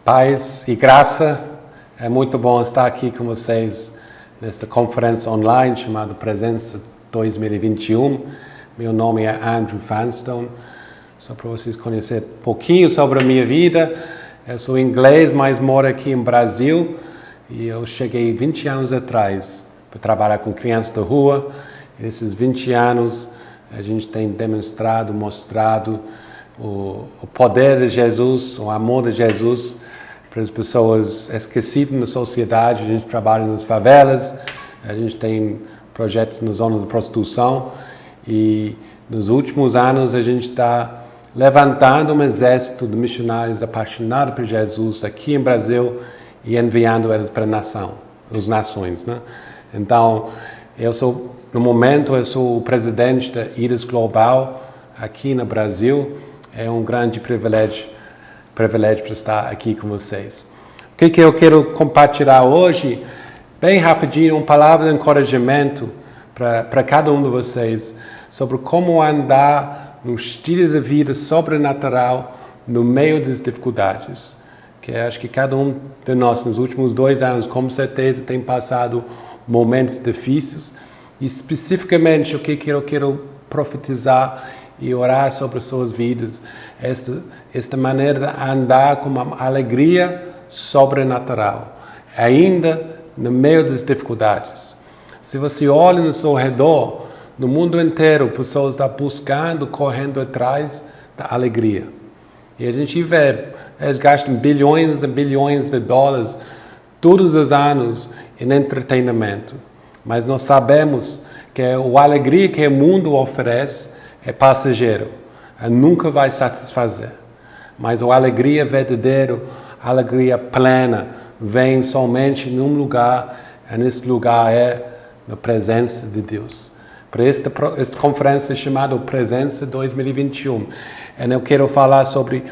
Paz e graça, é muito bom estar aqui com vocês nesta conferência online chamada Presença 2021. Meu nome é Andrew Vanstone. Só para vocês conhecerem um pouquinho sobre a minha vida. Eu sou inglês, mas moro aqui em Brasil e eu cheguei 20 anos atrás para trabalhar com crianças da rua. E nesses 20 anos a gente tem demonstrado, mostrado o poder de Jesus, o amor de Jesus para as pessoas esquecidas na sociedade. A gente trabalha nas favelas, a gente tem projetos na zona de prostituição e nos últimos anos a gente está levantando um exército de missionários apaixonados por Jesus aqui em Brasil e enviando eles para as nações, né? Então, no momento, eu sou o presidente da IRIS Global aqui no Brasil. É um grande privilégio para estar aqui com vocês. O que eu quero compartilhar hoje, bem rapidinho, uma palavra de encorajamento para cada um de vocês sobre como andar num estilo de vida sobrenatural no meio das dificuldades. Que acho que cada um de nós, nos últimos 2 anos, com certeza, tem passado momentos difíceis. E especificamente o que eu quero profetizar e orar sobre as suas vidas, esta maneira de andar com uma alegria sobrenatural, ainda no meio das dificuldades. Se você olha no seu redor, no mundo inteiro, pessoas estão buscando, correndo atrás da alegria. E a gente vê, eles gastam bilhões e bilhões de dólares todos os anos em entretenimento. Mas nós sabemos que a alegria que o mundo oferece é passageiro, nunca vai satisfazer. Mas a alegria verdadeira, a alegria plena, vem somente num lugar, e nesse lugar é na presença de Deus. Para esta conferência chamada Presença 2021, eu quero falar sobre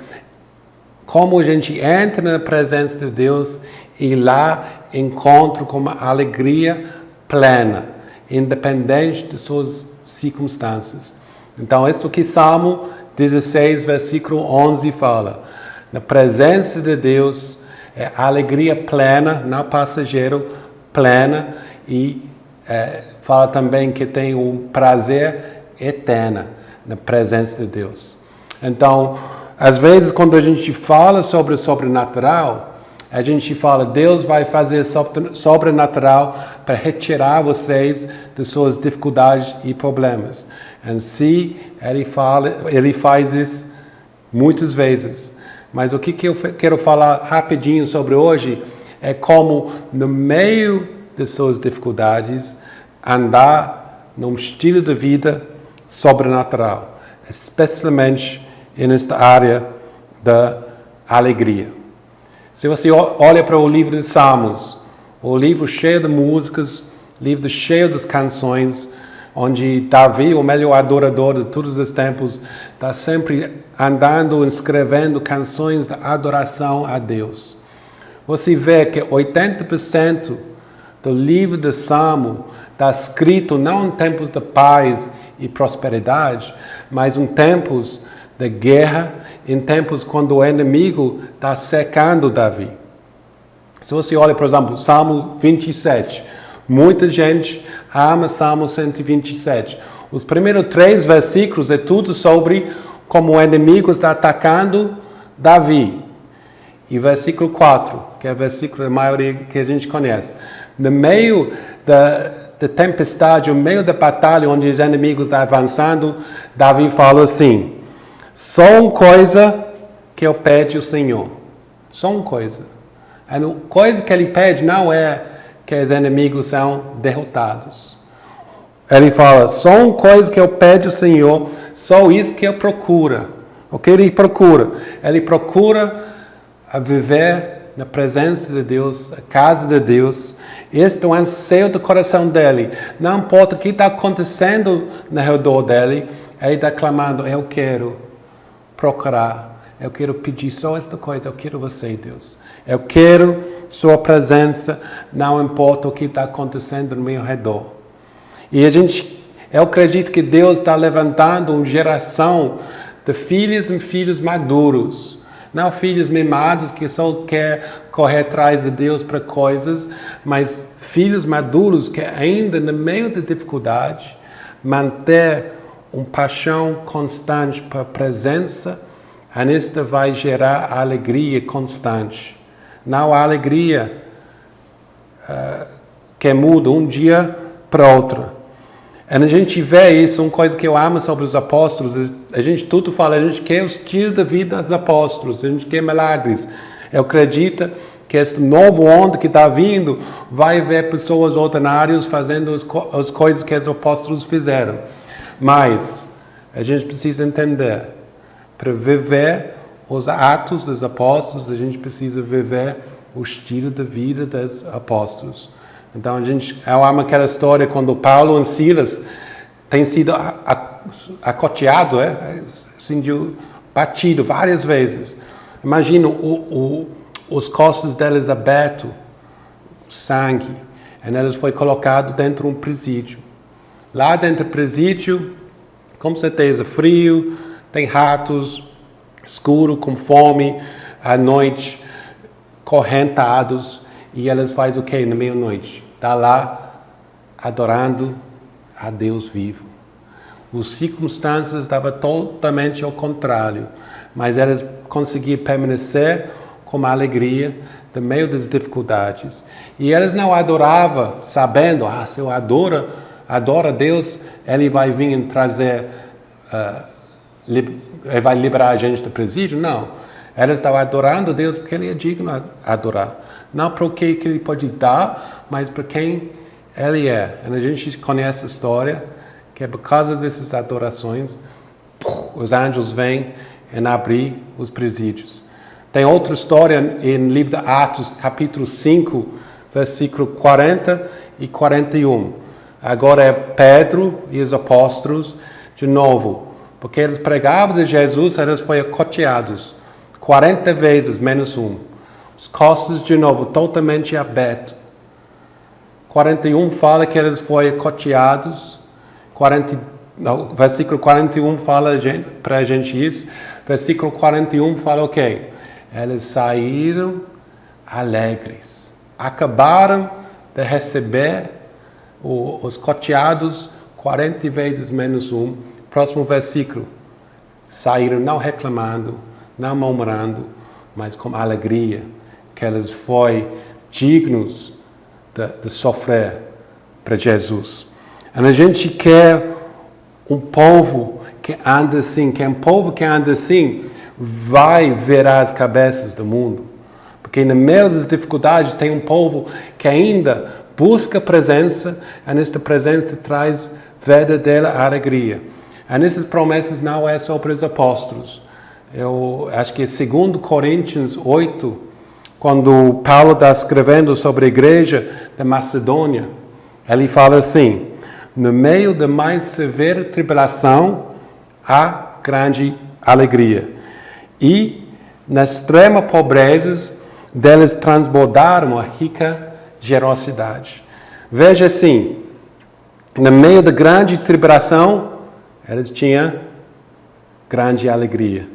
como a gente entra na presença de Deus e lá encontra com uma alegria plena, independente de suas circunstâncias. Então, isso que Salmo 16, versículo 11 fala. Na presença de Deus é alegria plena, não passageiro, plena, e fala também que tem um prazer eterno na presença de Deus. Então, às vezes, quando a gente fala sobre o sobrenatural, a gente fala, Deus vai fazer sobrenatural para retirar vocês de suas dificuldades e problemas. Assim, ele faz isso muitas vezes. Mas o que eu quero falar rapidinho sobre hoje é como, no meio de suas dificuldades, andar num estilo de vida sobrenatural, especialmente nesta área da alegria. Se você olha para o livro de Salmos, o livro cheio de músicas, livro cheio de canções, onde Davi, o melhor adorador de todos os tempos, está sempre andando, escrevendo canções de adoração a Deus. Você vê que 80% do livro de Salmo está escrito não em tempos de paz e prosperidade, mas em tempos de guerra, em tempos quando o inimigo está cercando Davi. Se você olha, por exemplo, Salmo 27, muita gente ama Salmo 127. Os primeiros 3 versículos é tudo sobre como o inimigo está atacando Davi. E versículo 4, que é o versículo da maioria que a gente conhece. No meio da tempestade, no meio da batalha, onde os inimigos estão avançando, Davi fala assim, só uma coisa que eu peço ao Senhor. Só uma coisa. A coisa que ele pede não é que os inimigos são derrotados. Ele fala, só uma coisa que eu peço ao Senhor, só isso que eu procuro. O que ele procura? Ele procura a viver na presença de Deus, a casa de Deus. Este é o anseio do coração dele. Não importa o que está acontecendo no redor dele, ele está clamando, eu quero procurar, eu quero pedir só esta coisa, eu quero você, Deus. Eu quero sua presença, não importa o que está acontecendo no meu redor. E eu acredito que Deus está levantando uma geração de filhos e filhos maduros, Não filhos mimados que só querem correr atrás de Deus para coisas, mas filhos maduros que ainda no meio da dificuldade manter uma paixão constante para a presença, e isto vai gerar alegria constante. Não a alegria que muda um dia para outro. E a gente vê isso, uma coisa que eu amo sobre os apóstolos, a gente tudo fala, a gente quer o estilo de vida dos apóstolos, a gente quer milagres. Eu acredito que este novo onda que está vindo vai ver pessoas ordinárias fazendo as coisas que os apóstolos fizeram. Mas a gente precisa entender, para viver os atos dos apóstolos, a gente precisa viver o estilo de vida dos apóstolos. Então, eu amo aquela história quando Paulo e Silas têm sido acoteados, assim, batido várias vezes. Imagina os costas deles abertos, sangue, e eles foram colocados dentro de um presídio. Lá dentro do presídio, com certeza, frio, tem ratos, escuro, com fome, à noite, correntados. E eles fazem o quê? Na meia-noite. Está lá adorando a Deus vivo. As circunstâncias estavam totalmente ao contrário. Mas eles conseguiram permanecer com alegria no meio das dificuldades. E eles não adoravam sabendo, se eu adoro a Deus, Ele vai vir e trazer, Ele vai liberar a gente do presídio. Não. Eles estavam adorando a Deus porque Ele é digno de adorar. Não para o que Ele pode dar, mas para quem Ele é. E a gente conhece a história, que é por causa dessas adorações, os anjos vêm e abrem os presídios. Tem outra história em livro de Atos, capítulo 5, versículo 40 e 41. Agora é Pedro e os apóstolos de novo, porque eles pregavam de Jesus, eles foram acoteados 40 vezes menos um. Os costas, de novo, totalmente abertos. 41 fala que eles foram acoteados. Versículo 41 fala para a gente isso. Versículo 41 fala o quê? Eles saíram alegres. Acabaram de receber os coteados 40 vezes menos um. Próximo versículo. Saíram não reclamando, não murmurando, mas com alegria. Que eles foram dignos de sofrer para Jesus. E a gente quer um povo que anda assim, que é um povo que anda assim, vai virar as cabeças do mundo. Porque no meio das dificuldades tem um povo que ainda busca presença, e esta presença traz verdadeira alegria. E essas promessas não é só para os apóstolos. Eu acho que 2 Coríntios 8, quando Paulo está escrevendo sobre a igreja da Macedônia, ele fala assim: no meio da mais severa tribulação, há grande alegria. E na extrema pobreza, deles transbordaram a rica generosidade. Veja assim, no meio da grande tribulação, eles tinham grande alegria.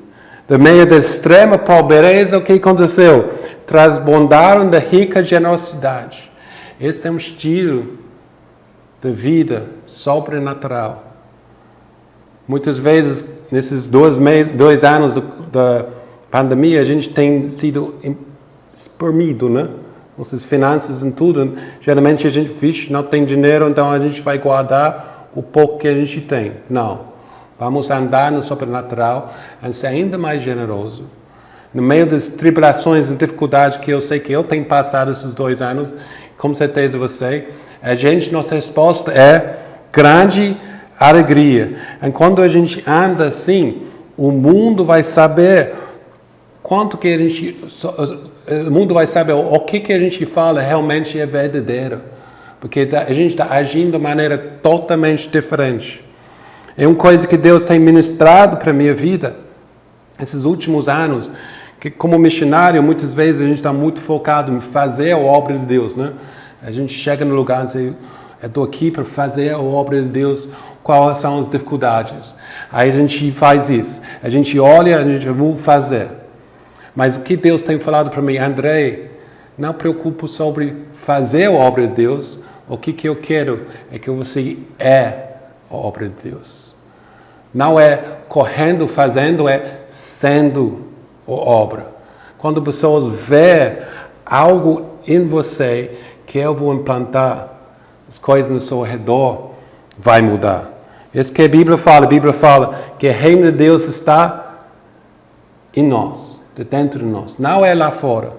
No meio da extrema pobreza, o que aconteceu? Transbordaram da rica generosidade. Este é um estilo de vida sobrenatural. Muitas vezes, nesses 2 anos da pandemia, a gente tem sido exprimido, né? Nossas finanças e tudo. Geralmente a gente não tem dinheiro, então a gente vai guardar o pouco que a gente tem. Não. Vamos andar no sobrenatural e ser ainda mais generoso. No meio das tribulações e dificuldades que eu sei que eu tenho passado esses 2 anos, com certeza você, nossa resposta é grande alegria. E quando a gente anda assim, o mundo vai saber quanto que o mundo vai saber o que a gente fala realmente é verdadeiro. Porque a gente está agindo de maneira totalmente diferente. É uma coisa que Deus tem ministrado para a minha vida esses últimos anos, que como missionário, muitas vezes a gente está muito focado em fazer a obra de Deus, né? A gente chega no lugar e diz, eu estou aqui para fazer a obra de Deus, quais são as dificuldades? Aí a gente faz isso, a gente olha, a gente vai fazer. Mas o que Deus tem falado para mim, André, não preocupe sobre fazer a obra de Deus. O que eu quero é que você é a obra de Deus. Não é correndo, fazendo, é sendo a obra. Quando pessoas veem algo em você que eu vou implantar, as coisas no seu redor vai mudar. Isso que a Bíblia fala que o reino de Deus está em nós, dentro de nós, não é lá fora.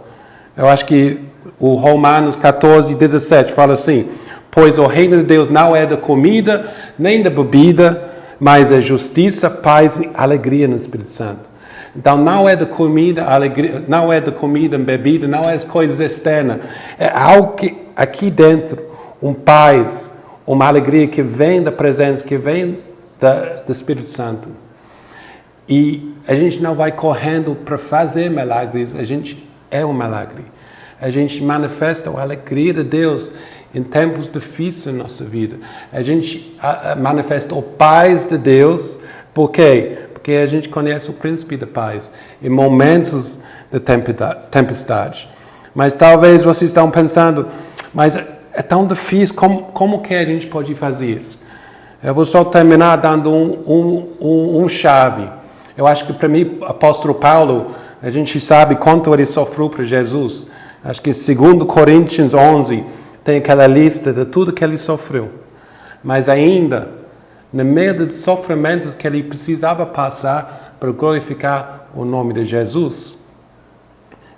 Eu acho que o Romanos 14, 17 fala assim, pois o reino de Deus não é da comida, nem da bebida, mas é justiça, paz e alegria no Espírito Santo. Então não é da comida, alegria, não é da comida, bebida, não é as coisas externas. É algo que aqui dentro, paz, uma alegria que vem da presença, que vem do Espírito Santo. E a gente não vai correndo para fazer milagres, a gente é um milagre. A gente manifesta a alegria de Deus em tempos difíceis na nossa vida. A gente manifesta a paz de Deus, por quê? Porque a gente conhece o príncipe da paz em momentos de tempestade. Mas talvez vocês estão pensando, mas é tão difícil, como que a gente pode fazer isso? Eu vou só terminar dando um chave. Eu acho que para mim, o apóstolo Paulo, a gente sabe quanto ele sofreu para Jesus. Acho que 2 Coríntios 11 tem aquela lista de tudo que ele sofreu. Mas ainda, no meio dos sofrimentos que ele precisava passar para glorificar o nome de Jesus,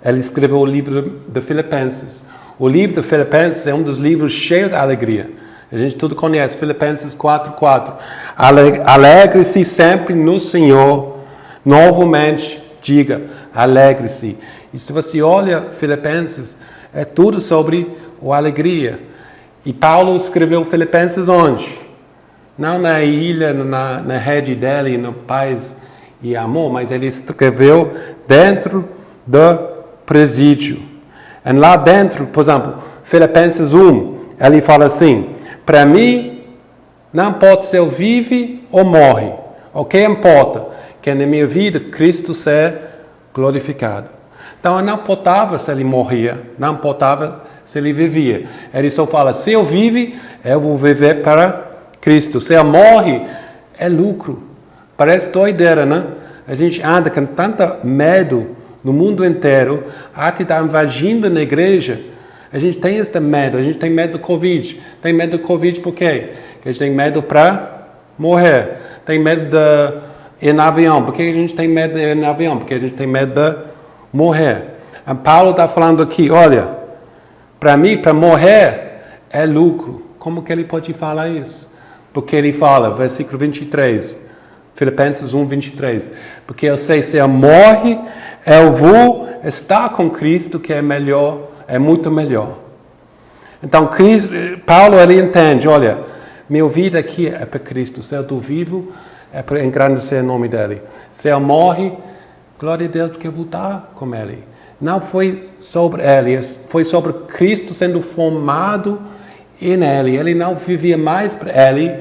ele escreveu o livro de Filipenses. O livro de Filipenses é um dos livros cheios de alegria. A gente tudo conhece, Filipenses 4:4. Alegre-se sempre no Senhor. Novamente, diga, alegre-se. E se você olha Filipenses, é tudo sobre a alegria. E Paulo escreveu Filipenses onde? Não na ilha, na rede dele, no paz e amor, mas ele escreveu dentro do presídio. E lá dentro, por exemplo, Filipenses 1, ele fala assim, para mim, não importa se eu vive ou morre. O que importa? Que na minha vida, Cristo seja glorificado. Então, não importava se ele morria, não importava se ele vivia. Ele só fala, se eu vive, eu vou viver para Cristo. Se eu morre, é lucro. Parece doideira, né? A gente anda com tanto medo no mundo inteiro, até está invadindo na igreja. A gente tem esse medo, a gente tem medo do Covid. Tem medo do Covid por quê? Porque a gente tem medo para morrer. Tem medo de ir no avião. Por que a gente tem medo de ir no avião? Porque a gente tem medo de morrer. E Paulo está falando aqui, olha, para mim, para morrer é lucro. Como que ele pode falar isso? Porque ele fala, versículo 23, Filipenses 1, 23. Porque eu sei, se eu morre, eu vou estar com Cristo, que é melhor, é muito melhor. Então, Paulo, ele entende, olha, minha vida aqui é para Cristo. Se eu estou vivo, é para engrandecer o nome dele. Se eu morre, glória a Deus, porque eu vou estar com ele. Não foi sobre ele, foi sobre Cristo sendo formado em ele. Ele não vivia mais para ele,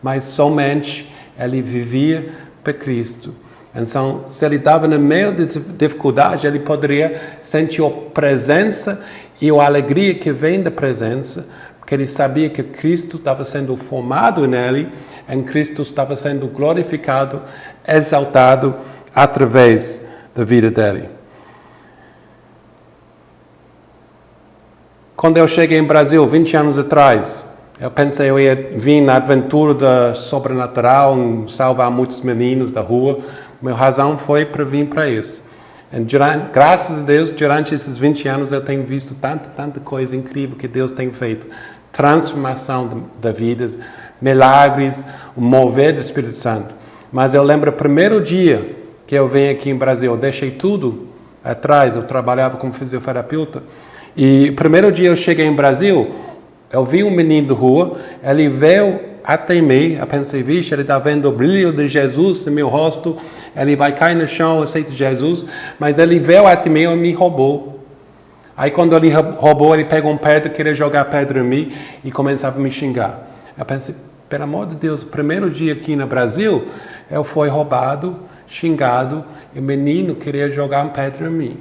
mas somente ele vivia para Cristo. Então, se ele estava no meio de dificuldade, ele poderia sentir a presença e a alegria que vem da presença, porque ele sabia que Cristo estava sendo formado nele, e Cristo estava sendo glorificado, exaltado através da vida dele. Quando eu cheguei em Brasil, 20 anos atrás, eu pensei eu ia vir na aventura da sobrenatural, salvar muitos meninos da rua. Minha razão foi para vir para isso. Graças a Deus, durante esses 20 anos, eu tenho visto tanta coisa incrível que Deus tem feito. Transformação da vida, milagres, o mover do Espírito Santo. Mas eu lembro o primeiro dia que eu vim aqui em Brasil, eu deixei tudo atrás, eu trabalhava como fisioterapeuta. E o primeiro dia eu cheguei em Brasil, eu vi um menino da rua, ele veio até mim, eu pensei, vixe, ele está vendo o brilho de Jesus no meu rosto, ele vai cair no chão, aceita Jesus, mas ele veio até mim e me roubou. Aí quando ele roubou, ele pegou uma pedra, queria jogar pedra em mim e começava a me xingar. Eu pensei, pelo amor de Deus, o primeiro dia aqui no Brasil, eu fui roubado, xingado e o menino queria jogar uma pedra em mim.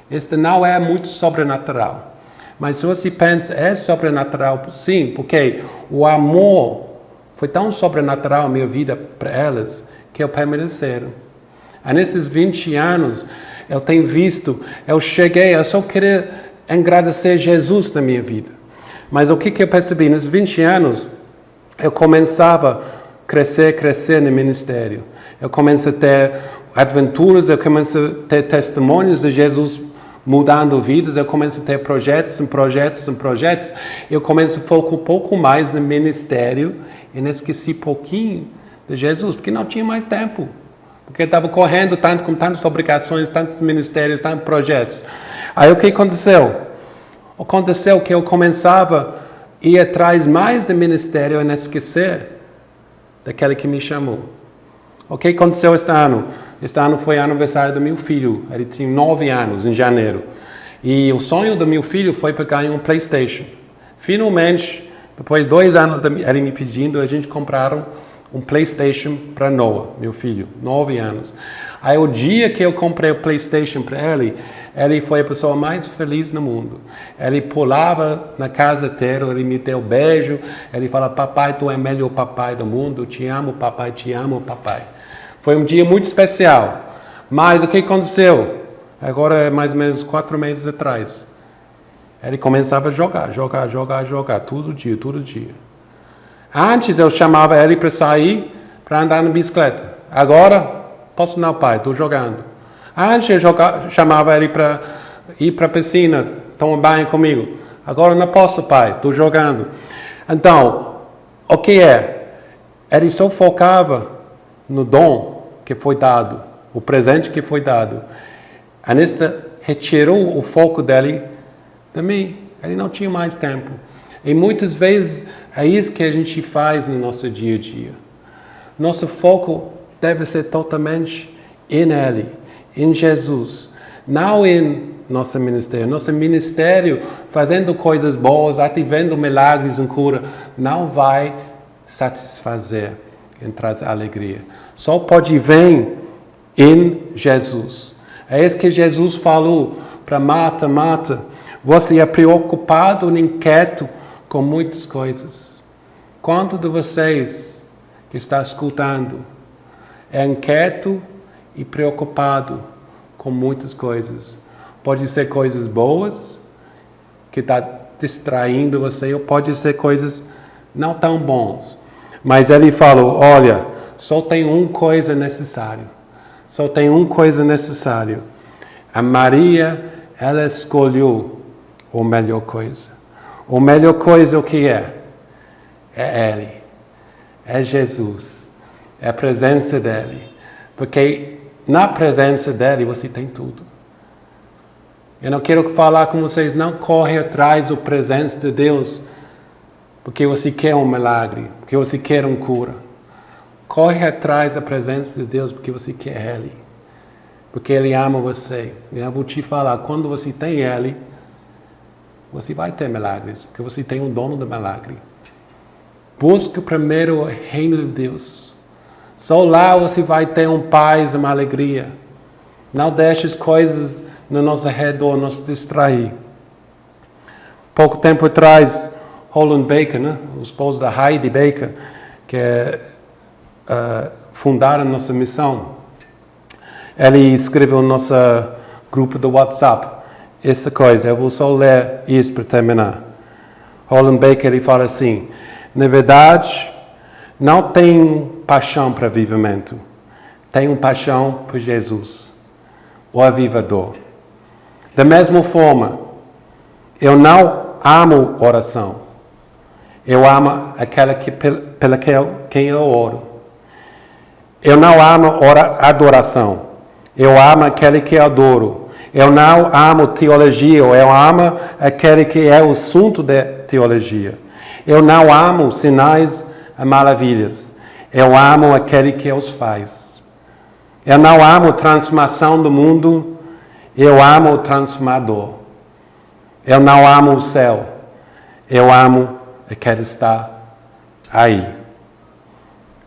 Isso não é muito sobrenatural. Mas se você pensa, é sobrenatural, sim, porque o amor foi tão sobrenatural na minha vida para elas, que eu permaneceram. E nesses 20 anos, eu tenho visto, eu só queria agradecer Jesus na minha vida. Mas o que eu percebi? Nesses 20 anos, eu começava a crescer no ministério. Eu comecei a ter aventuras, eu comecei a ter testemunhos de Jesus mudando vidas, eu comecei a ter projetos. Eu comecei a focar um pouco mais no ministério e esqueci um pouquinho de Jesus, porque não tinha mais tempo. Porque eu estava correndo tanto, com tantas obrigações, tantos ministérios, tantos projetos. Aí o que aconteceu? Aconteceu que eu começava a ir atrás mais do ministério e esquecer daquele que me chamou. O que aconteceu este ano? Este ano foi o aniversário do meu filho. Ele tinha 9 anos, em janeiro. E o sonho do meu filho foi para ganhar um PlayStation. Finalmente, depois de 2 anos ele me pedindo, a gente compraram um PlayStation para Noah, meu filho, 9 anos. Aí o dia que eu comprei o PlayStation para ele foi a pessoa mais feliz no mundo. Ele pulava na casa inteira, ele me deu um beijo, ele fala, papai, tu é o melhor papai do mundo, te amo, papai, te amo, papai. Foi um dia muito especial. Mas o que aconteceu? Agora é mais ou menos 4 meses atrás. Ele começava a jogar, todo dia. Antes eu chamava ele para sair, para andar na bicicleta. Agora, posso não, pai, estou jogando. Antes eu chamava ele para ir para a piscina, tomar banho comigo. Agora não posso, pai, estou jogando. Então, o que é? Ele só focava no dom que foi dado, o presente que foi dado. A Anista retirou o foco dele de mim. Ele não tinha mais tempo. E muitas vezes é isso que a gente faz no nosso dia a dia. Nosso foco deve ser totalmente em Ele, em Jesus, não em nosso ministério. Nosso ministério, fazendo coisas boas, ativando milagres em cura, não vai satisfazer e trazer alegria. Só pode vir em Jesus. É isso que Jesus falou para Marta. Marta, você é preocupado e inquieto com muitas coisas. Quantos de vocês que está escutando é inquieto e preocupado com muitas coisas? Pode ser coisas boas, que está distraindo você, ou pode ser coisas não tão bons. Mas ele falou, olha, só tem uma coisa necessária. Só tem uma coisa necessária. A Maria, ela escolheu a melhor coisa. A melhor coisa o que é? É Ele. É Jesus. É a presença dEle. Porque na presença dEle você tem tudo. Eu não quero falar com vocês, não corre atrás da presença de Deus porque você quer um milagre, porque você quer uma cura. Corre atrás da presença de Deus porque você quer Ele. Porque Ele ama você. E eu vou te falar, quando você tem Ele, você vai ter milagres, porque você tem um dono do milagre. Busque primeiro o reino de Deus. Só lá você vai ter paz e uma alegria. Não deixe as coisas no nosso redor nos distrair. Pouco tempo atrás, Roland Baker, né, o esposo da Heidi Baker, que fundaram nossa missão, ele escreveu no nosso grupo do WhatsApp essa coisa. Eu vou só ler isso para terminar. Roland Baker ele fala assim, na verdade, não tenho paixão para avivamento. Tenho paixão por Jesus, o avivador. Da mesma forma, eu não amo oração. Eu amo aquela pela quem eu oro. Eu não amo adoração. Eu amo aquele que eu adoro. Eu não amo teologia. Eu amo aquele que é o assunto da teologia. Eu não amo sinais e maravilhas. Eu amo aquele que os faz. Eu não amo transformação do mundo. Eu amo o transformador. Eu não amo o céu. Eu amo aquele que está aí.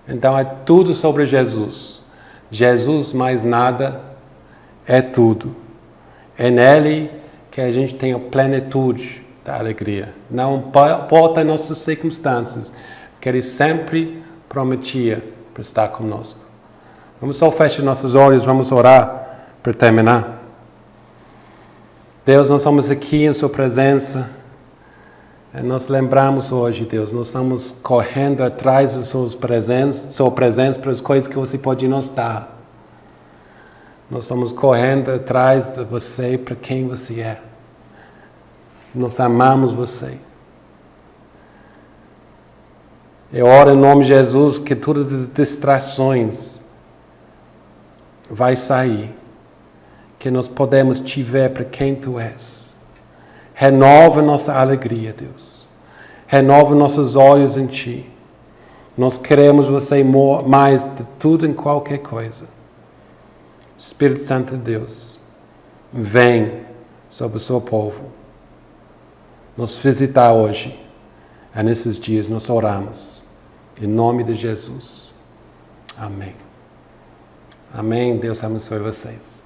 Então é tudo sobre Jesus. Jesus mais nada é tudo. É nele que a gente tem a plenitude da alegria. Não importa as nossas circunstâncias, que Ele sempre prometia para estar conosco. Vamos só fechar nossos olhos, vamos orar para terminar. Deus, nós estamos aqui em Sua presença. Nós lembramos hoje, Deus, nós estamos correndo atrás de Sua presença para as coisas que você pode nos dar. Nós estamos correndo atrás de você para quem você é. Nós amamos você. Eu oro em nome de Jesus que todas as distrações vai sair. Que nós podemos te ver para quem Tu és. Renova nossa alegria, Deus. Renova nossos olhos em Ti. Nós queremos você mais de tudo e qualquer coisa. Espírito Santo de Deus, vem sobre o seu povo. Nos visitar hoje. E nesses dias nós oramos. Em nome de Jesus. Amém. Amém. Deus abençoe vocês.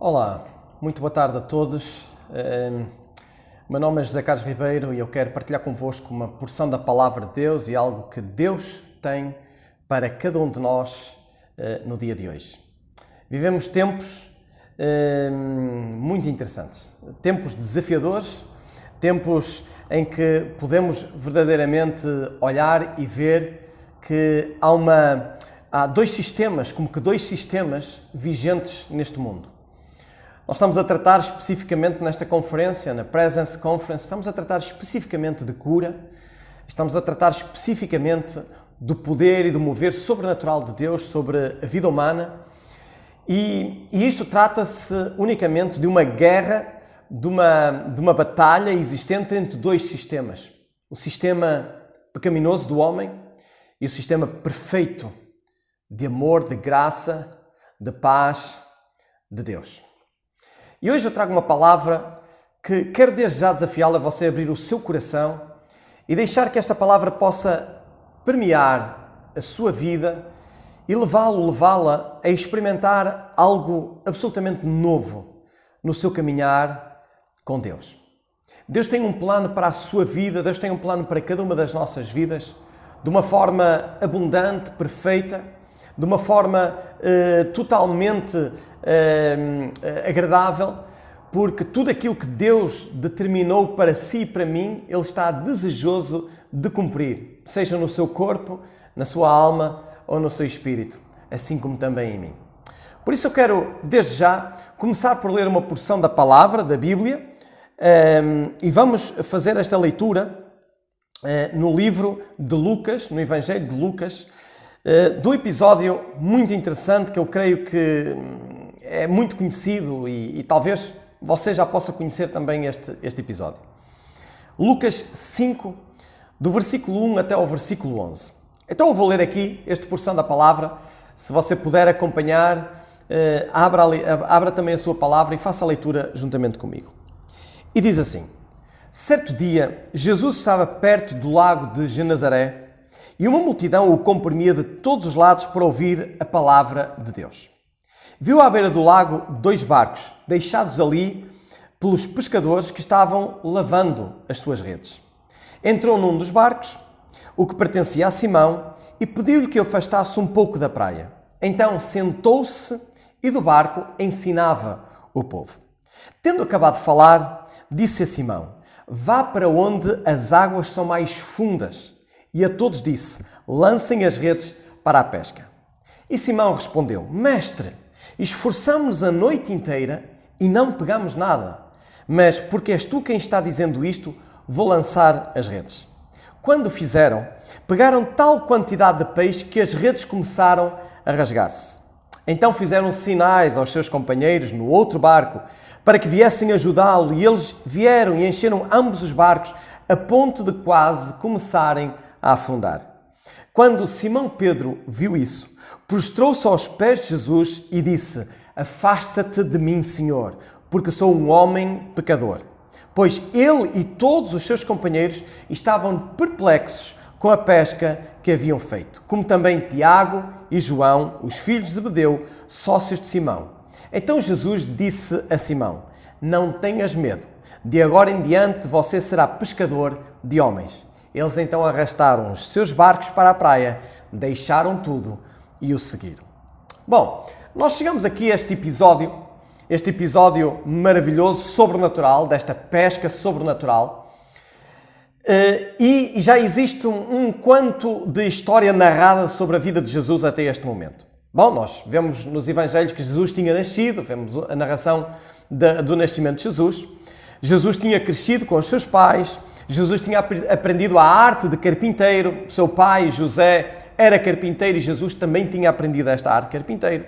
Olá, muito boa tarde a todos. Meu nome é José Carlos Ribeiro e eu quero partilhar convosco uma porção da Palavra de Deus e algo que Deus tem para cada um de nós no dia de hoje. Vivemos tempos muito interessantes, tempos desafiadores, tempos em que podemos verdadeiramente olhar e ver que há dois sistemas vigentes neste mundo. Nós estamos a tratar especificamente nesta conferência, na Presence Conference, estamos a tratar especificamente de cura, estamos a tratar especificamente do poder e do mover sobrenatural de Deus sobre a vida humana. E isto trata-se unicamente de uma guerra, de uma batalha existente entre dois sistemas. O sistema pecaminoso do homem e o sistema perfeito de amor, de graça, de paz de Deus. E hoje eu trago uma palavra que quero desde já desafiá-la a você abrir o seu coração e deixar que esta palavra possa permear a sua vida e levá-la a experimentar algo absolutamente novo no seu caminhar com Deus. Deus tem um plano para a sua vida, Deus tem um plano para cada uma das nossas vidas, de uma forma abundante, perfeita, de uma forma totalmente agradável, porque tudo aquilo que Deus determinou para si e para mim, Ele está desejoso de cumprir, seja no seu corpo, na sua alma ou no seu espírito, assim como também em mim. Por isso eu quero, desde já, começar por ler uma porção da palavra, da Bíblia, e vamos fazer esta leitura no livro de Lucas, no Evangelho de Lucas, do episódio muito interessante que eu creio que é muito conhecido e talvez você já possa conhecer também este episódio. Lucas 5, do versículo 1 até ao versículo 11. Então eu vou ler aqui esta porção da palavra. Se você puder acompanhar, abra também a sua palavra e faça a leitura juntamente comigo. E diz assim: certo dia, Jesus estava perto do lago de Genezaré e uma multidão o comprimia de todos os lados para ouvir a palavra de Deus. Viu à beira do lago 2 barcos, deixados ali pelos pescadores que estavam lavando as suas redes. Entrou num dos barcos, o que pertencia a Simão, e pediu-lhe que o afastasse um pouco da praia. Então sentou-se e do barco ensinava o povo. Tendo acabado de falar, disse a Simão: vá para onde as águas são mais fundas. E a todos disse: lancem as redes para a pesca. E Simão respondeu: mestre, esforçamo-nos a noite inteira e não pegamos nada. Mas porque és tu quem está dizendo isto, vou lançar as redes. Quando o fizeram, pegaram tal quantidade de peixe que as redes começaram a rasgar-se. Então fizeram sinais aos seus companheiros no outro barco para que viessem ajudá-lo, e eles vieram e encheram ambos os barcos a ponto de quase começarem a afundar. Quando Simão Pedro viu isso, prostrou-se aos pés de Jesus e disse: afasta-te de mim, Senhor, porque sou um homem pecador. Pois ele e todos os seus companheiros estavam perplexos com a pesca que haviam feito, como também Tiago e João, os filhos de Zebedeu, sócios de Simão. Então Jesus disse a Simão: não tenhas medo, de agora em diante você será pescador de homens. Eles então arrastaram os seus barcos para a praia, deixaram tudo e o seguiram. Bom, nós chegamos aqui a este episódio maravilhoso, sobrenatural, desta pesca sobrenatural. E já existe um quanto de história narrada sobre a vida de Jesus até este momento. Bom, nós vemos nos Evangelhos que Jesus tinha nascido, vemos a narração do nascimento de Jesus. Jesus tinha crescido com os seus pais, Jesus tinha aprendido a arte de carpinteiro, seu pai, José, era carpinteiro e Jesus também tinha aprendido esta arte de carpinteiro.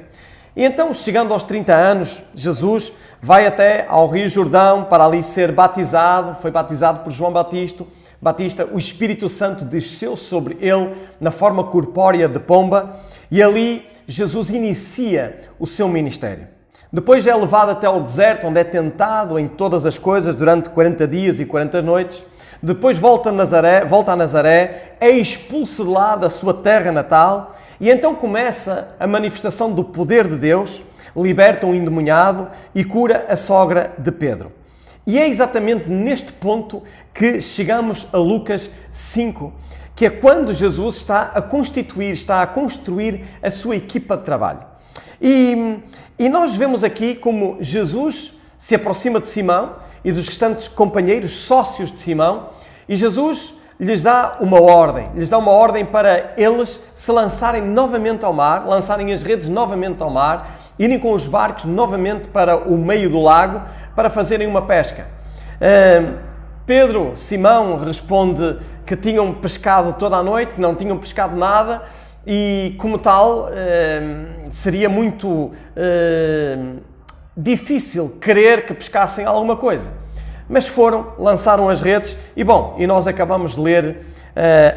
E então, chegando aos 30 anos, Jesus vai até ao Rio Jordão para ali ser batizado, foi batizado por João Batista, o Espírito Santo desceu sobre ele na forma corpórea de pomba e ali Jesus inicia o seu ministério. Depois é levado até ao deserto, onde é tentado em todas as coisas durante 40 dias e 40 noites. Depois volta a Nazaré, é expulso de lá da sua terra natal e então começa a manifestação do poder de Deus, liberta um endemoniado e cura a sogra de Pedro. E é exatamente neste ponto que chegamos a Lucas 5, que é quando Jesus está a constituir, está a construir a sua equipa de trabalho. E nós vemos aqui como Jesus se aproxima de Simão e dos restantes companheiros, sócios de Simão, e Jesus lhes dá uma ordem para eles se lançarem novamente ao mar, lançarem as redes novamente ao mar, irem com os barcos novamente para o meio do lago para fazerem uma pesca. Simão responde que tinham pescado toda a noite, que não tinham pescado nada e, como tal, seria muito difícil crer que pescassem alguma coisa. Mas foram, lançaram as redes e nós acabamos de ler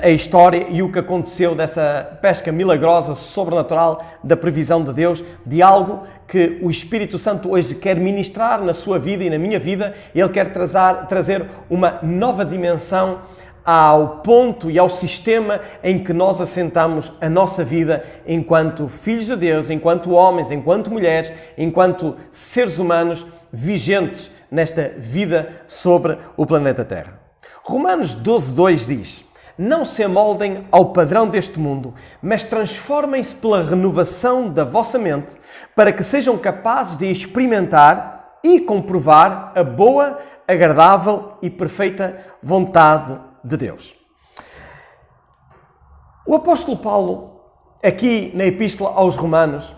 a história e o que aconteceu dessa pesca milagrosa, sobrenatural, da previsão de Deus, de algo que o Espírito Santo hoje quer ministrar na sua vida e na minha vida. Ele quer trazer uma nova dimensão ao ponto e ao sistema em que nós assentamos a nossa vida enquanto filhos de Deus, enquanto homens, enquanto mulheres, enquanto seres humanos vigentes nesta vida sobre o planeta Terra. Romanos 12:2 diz: não se amoldem ao padrão deste mundo, mas transformem-se pela renovação da vossa mente, para que sejam capazes de experimentar e comprovar a boa, agradável e perfeita vontade de Deus. O apóstolo Paulo, aqui na Epístola aos Romanos,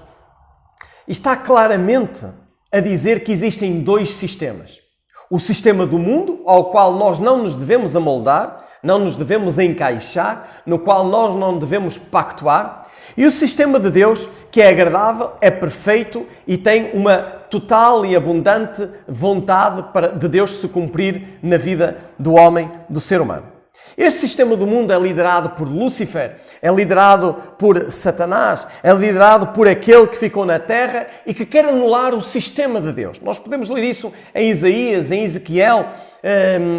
está claramente a dizer que existem dois sistemas. O sistema do mundo, ao qual nós não nos devemos amoldar, não nos devemos encaixar, no qual nós não devemos pactuar, e o sistema de Deus, que é agradável, é perfeito e tem uma total e abundante vontade de Deus se cumprir na vida do homem, do ser humano. Este sistema do mundo é liderado por Lúcifer, é liderado por Satanás, é liderado por aquele que ficou na terra e que quer anular o sistema de Deus. Nós podemos ler isso em Isaías, em Ezequiel,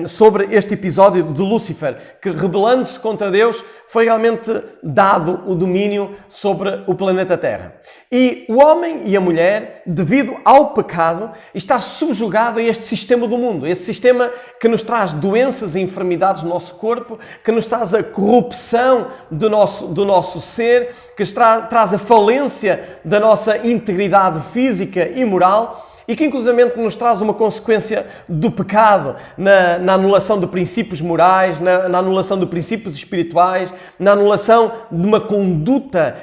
sobre este episódio de Lúcifer, que rebelando-se contra Deus foi realmente dado o domínio sobre o planeta Terra. E o homem e a mulher, devido ao pecado, está subjugado a este sistema do mundo, esse sistema que nos traz doenças e enfermidades no nosso corpo, que nos traz a corrupção do nosso ser, que traz a falência da nossa integridade física e moral, e que inclusivamente nos traz uma consequência do pecado na anulação de princípios morais, na anulação de princípios espirituais, na anulação de uma conduta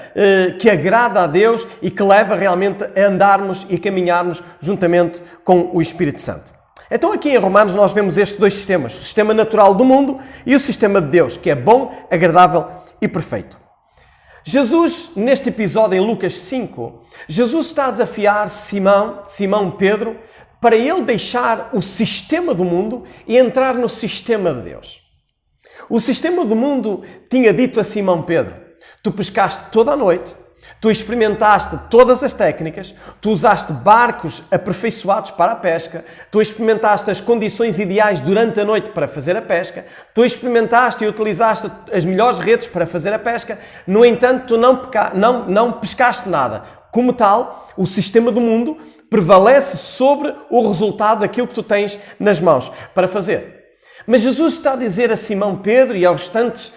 que agrada a Deus e que leva realmente a andarmos e caminharmos juntamente com o Espírito Santo. Então aqui em Romanos nós vemos estes dois sistemas, o sistema natural do mundo e o sistema de Deus, que é bom, agradável e perfeito. Jesus, neste episódio em Lucas 5, Jesus está a desafiar Simão Pedro, para ele deixar o sistema do mundo e entrar no sistema de Deus. O sistema do mundo tinha dito a Simão Pedro: tu pescaste toda a noite, tu experimentaste todas as técnicas, tu usaste barcos aperfeiçoados para a pesca, tu experimentaste as condições ideais durante a noite para fazer a pesca, tu experimentaste e utilizaste as melhores redes para fazer a pesca, no entanto tu não pescaste nada. Como tal, o sistema do mundo prevalece sobre o resultado daquilo que tu tens nas mãos para fazer. Mas Jesus está a dizer a Simão Pedro e aos restantes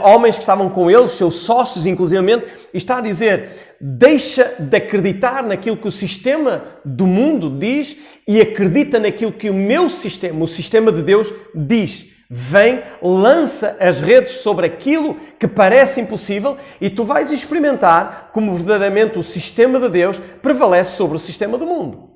homens que estavam com ele, seus sócios inclusivamente, está a dizer: deixa de acreditar naquilo que o sistema do mundo diz e acredita naquilo que o meu sistema, o sistema de Deus, diz. Vem, lança as redes sobre aquilo que parece impossível e tu vais experimentar como verdadeiramente o sistema de Deus prevalece sobre o sistema do mundo.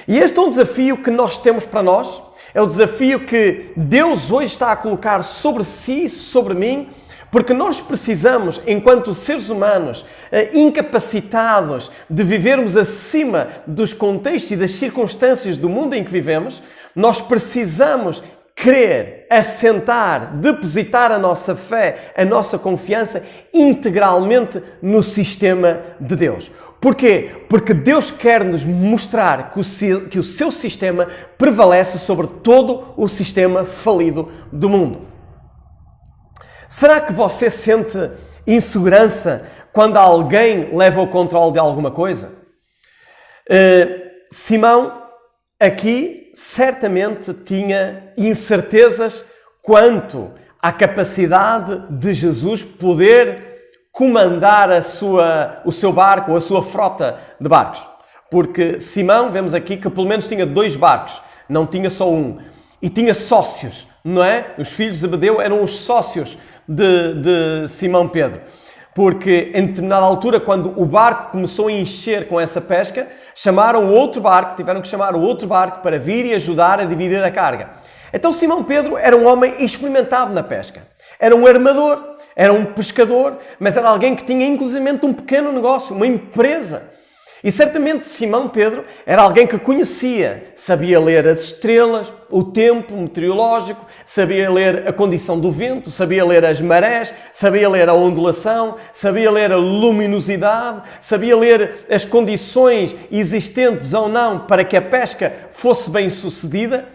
E este é um desafio que nós temos para nós. É o desafio que Deus hoje está a colocar sobre si, sobre mim, porque nós precisamos, enquanto seres humanos incapacitados de vivermos acima dos contextos e das circunstâncias do mundo em que vivemos, nós precisamos crer, assentar, depositar a nossa fé, a nossa confiança integralmente no sistema de Deus. Porquê? Porque Deus quer nos mostrar que o seu sistema prevalece sobre todo o sistema falido do mundo. Será que você sente insegurança quando alguém leva o controle de alguma coisa? Simão, aqui, certamente tinha incertezas quanto à capacidade de Jesus poder comandar o seu barco ou a sua frota de barcos. Porque Simão, vemos aqui que pelo menos tinha 2 barcos, não tinha só um. E tinha sócios, não é? Os filhos de Zebedeu eram os sócios de Simão Pedro. Porque em determinada altura, quando o barco começou a encher com essa pesca, chamaram outro barco, tiveram que chamar o outro barco para vir e ajudar a dividir a carga. Então Simão Pedro era um homem experimentado na pesca. Era um armador, era um pescador, mas era alguém que tinha inclusivamente um pequeno negócio, uma empresa. E certamente Simão Pedro era alguém que conhecia, sabia ler as estrelas, o tempo meteorológico, sabia ler a condição do vento, sabia ler as marés, sabia ler a ondulação, sabia ler a luminosidade, sabia ler as condições existentes ou não para que a pesca fosse bem sucedida.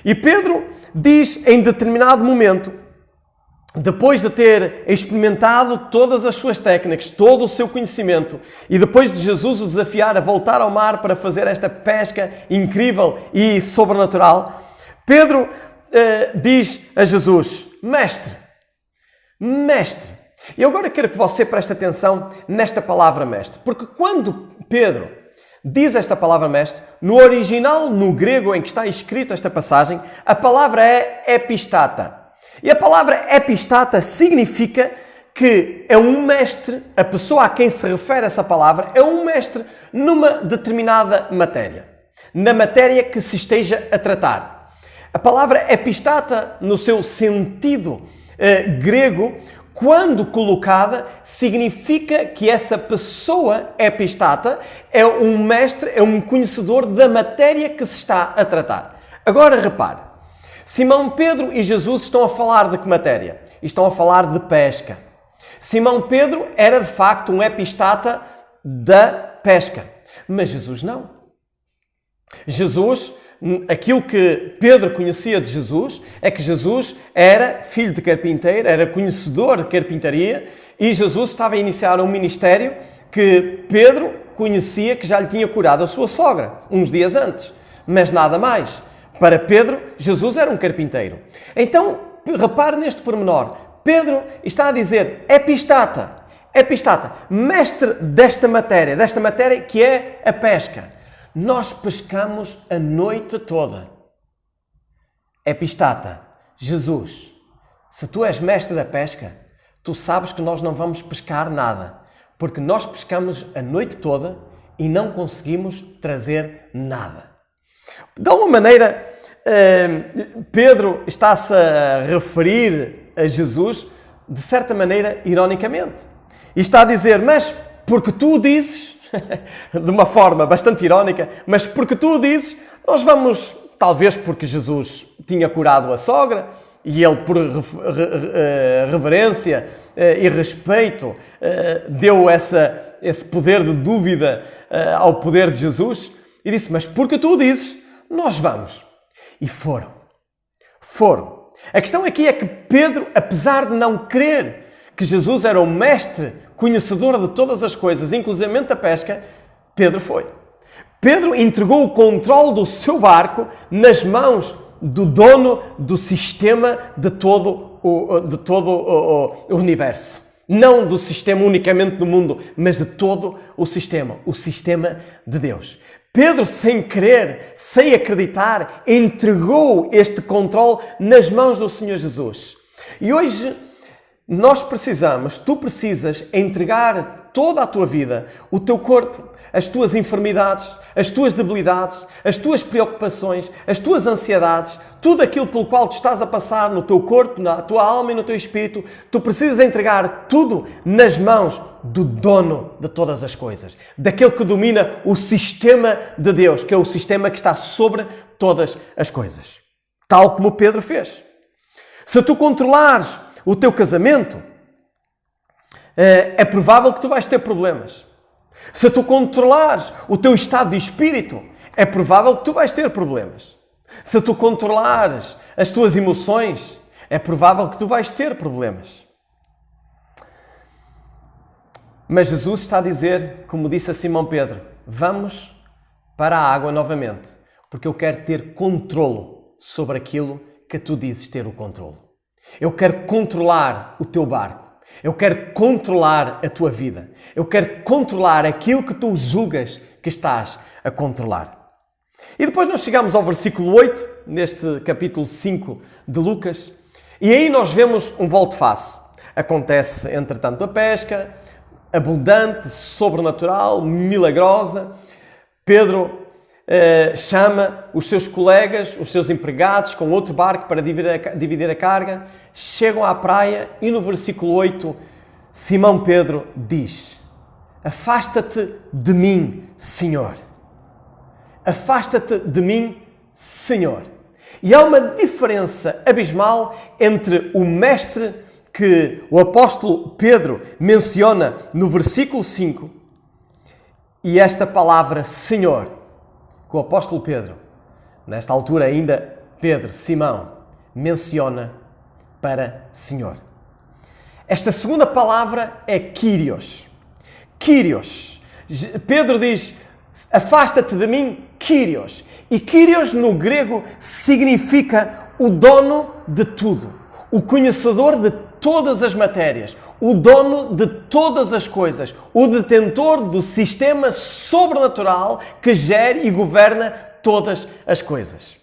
E Pedro diz em determinado momento, depois de ter experimentado todas as suas técnicas, todo o seu conhecimento, e depois de Jesus o desafiar a voltar ao mar para fazer esta pesca incrível e sobrenatural, Pedro diz a Jesus: Mestre, eu agora quero que você preste atenção nesta palavra mestre, porque quando Pedro diz esta palavra mestre, no original, no grego em que está escrito esta passagem, a palavra é epistata. E a palavra epistata significa que é um mestre, a pessoa a quem se refere essa palavra, é um mestre numa determinada matéria. Na matéria que se esteja a tratar. A palavra epistata, no seu sentido grego, quando colocada, significa que essa pessoa epistata é um mestre, é um conhecedor da matéria que se está a tratar. Agora repare. Simão Pedro e Jesus estão a falar de que matéria? Estão a falar de pesca. Simão Pedro era de facto um epistata da pesca, mas Jesus não. Jesus, aquilo que Pedro conhecia de Jesus, é que Jesus era filho de carpinteiro, era conhecedor de carpintaria, e Jesus estava a iniciar um ministério que Pedro conhecia que já lhe tinha curado a sua sogra, uns dias antes, mas nada mais. Para Pedro, Jesus era um carpinteiro. Então, repare neste pormenor. Pedro está a dizer epistata, mestre desta matéria que é a pesca. Nós pescamos a noite toda. Epistata, Jesus, se tu és mestre da pesca, tu sabes que nós não vamos pescar nada, porque nós pescamos a noite toda e não conseguimos trazer nada. De alguma maneira, Pedro está-se a referir a Jesus, de certa maneira, ironicamente. E está a dizer, mas porque tu o dizes, de uma forma bastante irónica, mas porque tu o dizes, nós vamos, talvez porque Jesus tinha curado a sogra, e ele, por reverência e respeito, deu esse poder de dúvida ao poder de Jesus, e disse, mas porque tu o dizes, nós vamos. E foram. A questão aqui é que Pedro, apesar de não crer que Jesus era o mestre, conhecedor de todas as coisas, inclusive da pesca, Pedro foi. Pedro entregou o controle do seu barco nas mãos do dono do sistema de todo o universo. Não do sistema unicamente do mundo, mas de todo o sistema de Deus. Pedro, sem crer, sem acreditar, entregou este controle nas mãos do Senhor Jesus. E hoje tu precisas entregar toda a tua vida, o teu corpo, as tuas enfermidades, as tuas debilidades, as tuas preocupações, as tuas ansiedades, tudo aquilo pelo qual tu estás a passar no teu corpo, na tua alma e no teu espírito, tu precisas entregar tudo nas mãos do dono de todas as coisas, daquele que domina o sistema de Deus, que é o sistema que está sobre todas as coisas. Tal como Pedro fez. Se tu controlares o teu casamento, é provável que tu vais ter problemas. Se tu controlares o teu estado de espírito, é provável que tu vais ter problemas. Se tu controlares as tuas emoções, é provável que tu vais ter problemas. Mas Jesus está a dizer, como disse a Simão Pedro, vamos para a água novamente, porque eu quero ter controlo sobre aquilo que tu dizes ter o controlo. Eu quero controlar o teu barco. Eu quero controlar a tua vida. Eu quero controlar aquilo que tu julgas que estás a controlar. E depois nós chegamos ao versículo 8, neste capítulo 5 de Lucas, e aí nós vemos um volte-face. Acontece, entretanto, a pesca, abundante, sobrenatural, milagrosa. Pedro chama os seus colegas, os seus empregados, com outro barco para dividir a carga. Chegam à praia e no versículo 8, Simão Pedro diz: afasta-te de mim, Senhor. Afasta-te de mim, Senhor. E há uma diferença abismal entre o mestre que o apóstolo Pedro menciona no versículo 5 e esta palavra Senhor, que o apóstolo Pedro, nesta altura ainda Pedro, Simão, menciona para Senhor. Esta segunda palavra é Kyrios. Kyrios. Pedro diz: afasta-te de mim, Kyrios. E Kyrios no grego significa o dono de tudo, o conhecedor de todas as matérias, o dono de todas as coisas, o detentor do sistema sobrenatural que gere e governa todas as coisas.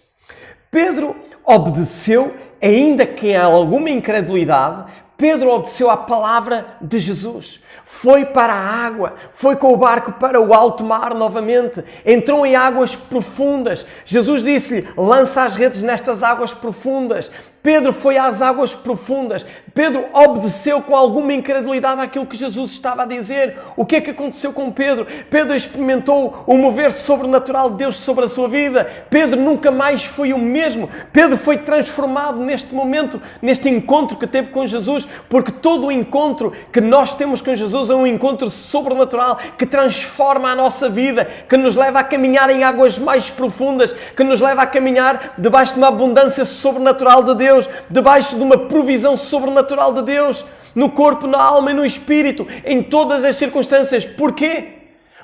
Pedro obedeceu, ainda que há alguma incredulidade, Pedro obedeceu à palavra de Jesus. Foi para a água, foi com o barco para o alto mar novamente, entrou em águas profundas. Jesus disse-lhe: lança as redes nestas águas profundas. Pedro foi às águas profundas. Pedro obedeceu com alguma incredulidade àquilo que Jesus estava a dizer. O que é que aconteceu com Pedro? Pedro experimentou o mover sobrenatural de Deus sobre a sua vida. Pedro nunca mais foi o mesmo. Pedro foi transformado neste momento, neste encontro que teve com Jesus, porque todo o encontro que nós temos com Jesus é um encontro sobrenatural que transforma a nossa vida, que nos leva a caminhar em águas mais profundas, que nos leva a caminhar debaixo de uma abundância sobrenatural de Deus, debaixo de uma provisão sobrenatural de Deus, no corpo, na alma e no espírito, em todas as circunstâncias. Porquê?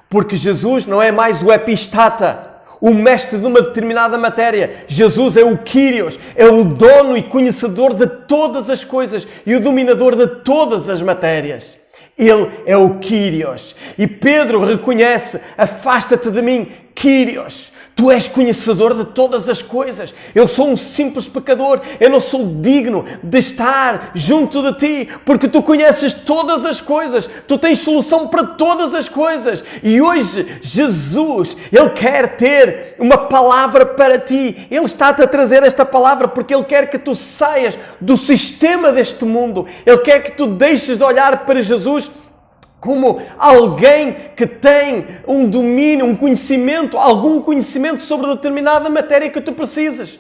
Porque Jesus não é mais o epistata, o mestre de uma determinada matéria. Jesus é o Kyrios, é o dono e conhecedor de todas as coisas e o dominador de todas as matérias. Ele é o Kyrios. E Pedro reconhece: afasta-te de mim, Kyrios. Tu és conhecedor de todas as coisas. Eu sou um simples pecador. Eu não sou digno de estar junto de ti, porque tu conheces todas as coisas. Tu tens solução para todas as coisas. E hoje, Jesus, Ele quer ter uma palavra para ti. Ele está-te a trazer esta palavra porque Ele quer que tu saias do sistema deste mundo. Ele quer que tu deixes de olhar para Jesus como alguém que tem um domínio, um conhecimento, algum conhecimento sobre determinada matéria que tu precisas.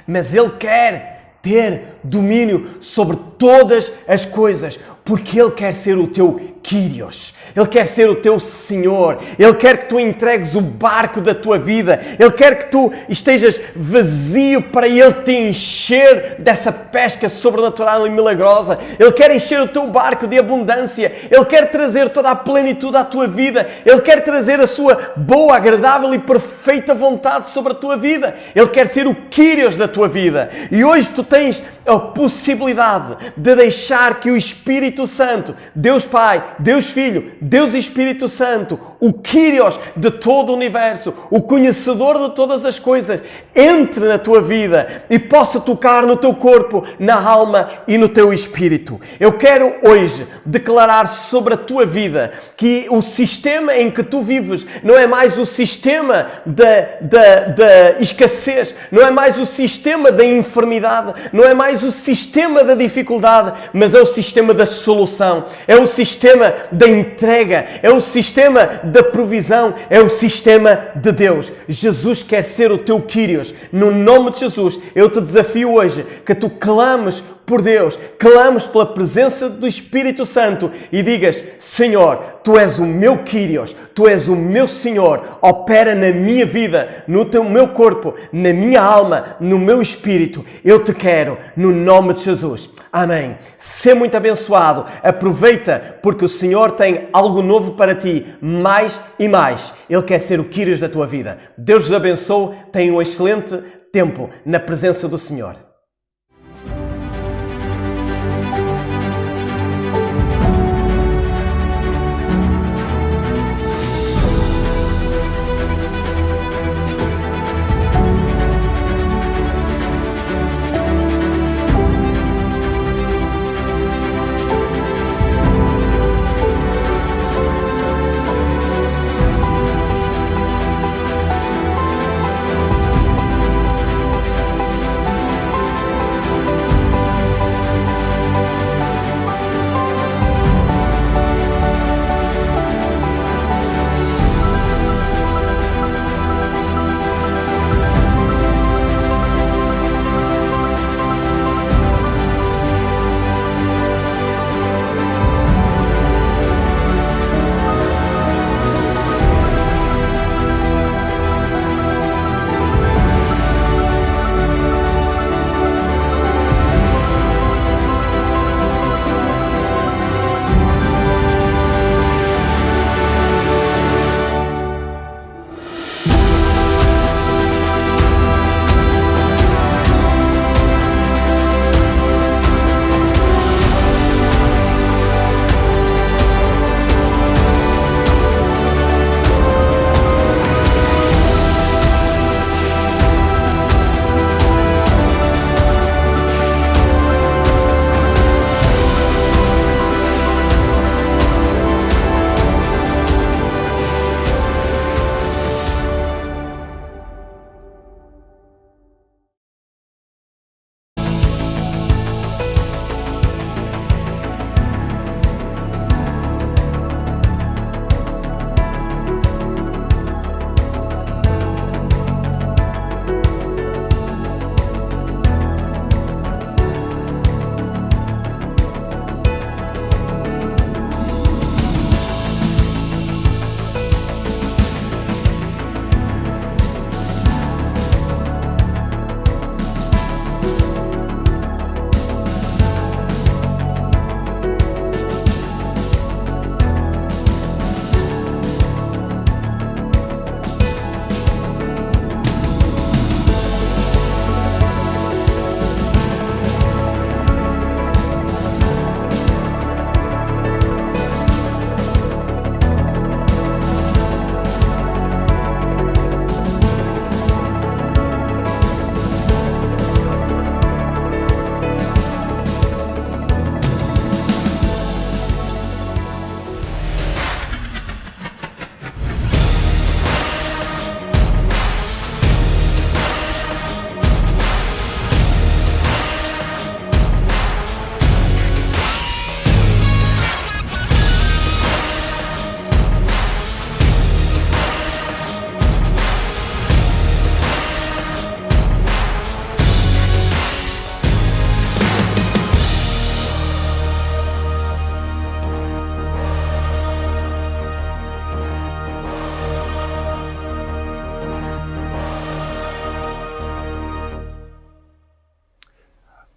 Mas Ele quer ter domínio sobre todas as coisas, porque Ele quer ser o teu Kyrios. Ele quer ser o teu Senhor. Ele quer que tu entregues o barco da tua vida. Ele quer que tu estejas vazio para Ele te encher dessa pesca sobrenatural e milagrosa. Ele quer encher o teu barco de abundância. Ele quer trazer toda a plenitude à tua vida. Ele quer trazer a sua boa, agradável e perfeita vontade sobre a tua vida. Ele quer ser o Kyrios da tua vida. E hoje tu tens a possibilidade de deixar que o Espírito Santo, Deus Pai, Deus Filho, Deus Espírito Santo, o Kyrios de todo o universo, o conhecedor de todas as coisas, entre na tua vida e possa tocar no teu corpo, na alma e no teu espírito. Eu quero hoje declarar sobre a tua vida que o sistema em que tu vives não é mais o sistema da escassez, não é mais o sistema da enfermidade, não é mais o sistema da dificuldade, mas é o sistema da solução, é o sistema da entrega, é o sistema da provisão, é o sistema de Deus. Jesus quer ser o teu Kyrios. No nome de Jesus, eu te desafio hoje que tu clames por Deus, clames pela presença do Espírito Santo e digas: Senhor, Tu és o meu Kyrios, Tu és o meu Senhor, opera na minha vida, no meu corpo, na minha alma, no meu espírito. Eu te quero, no nome de Jesus. Amém. Sê muito abençoado. Aproveita, porque o Senhor tem algo novo para ti, mais e mais. Ele quer ser o Kyrios da tua vida. Deus vos abençoe. Tenha um excelente tempo na presença do Senhor.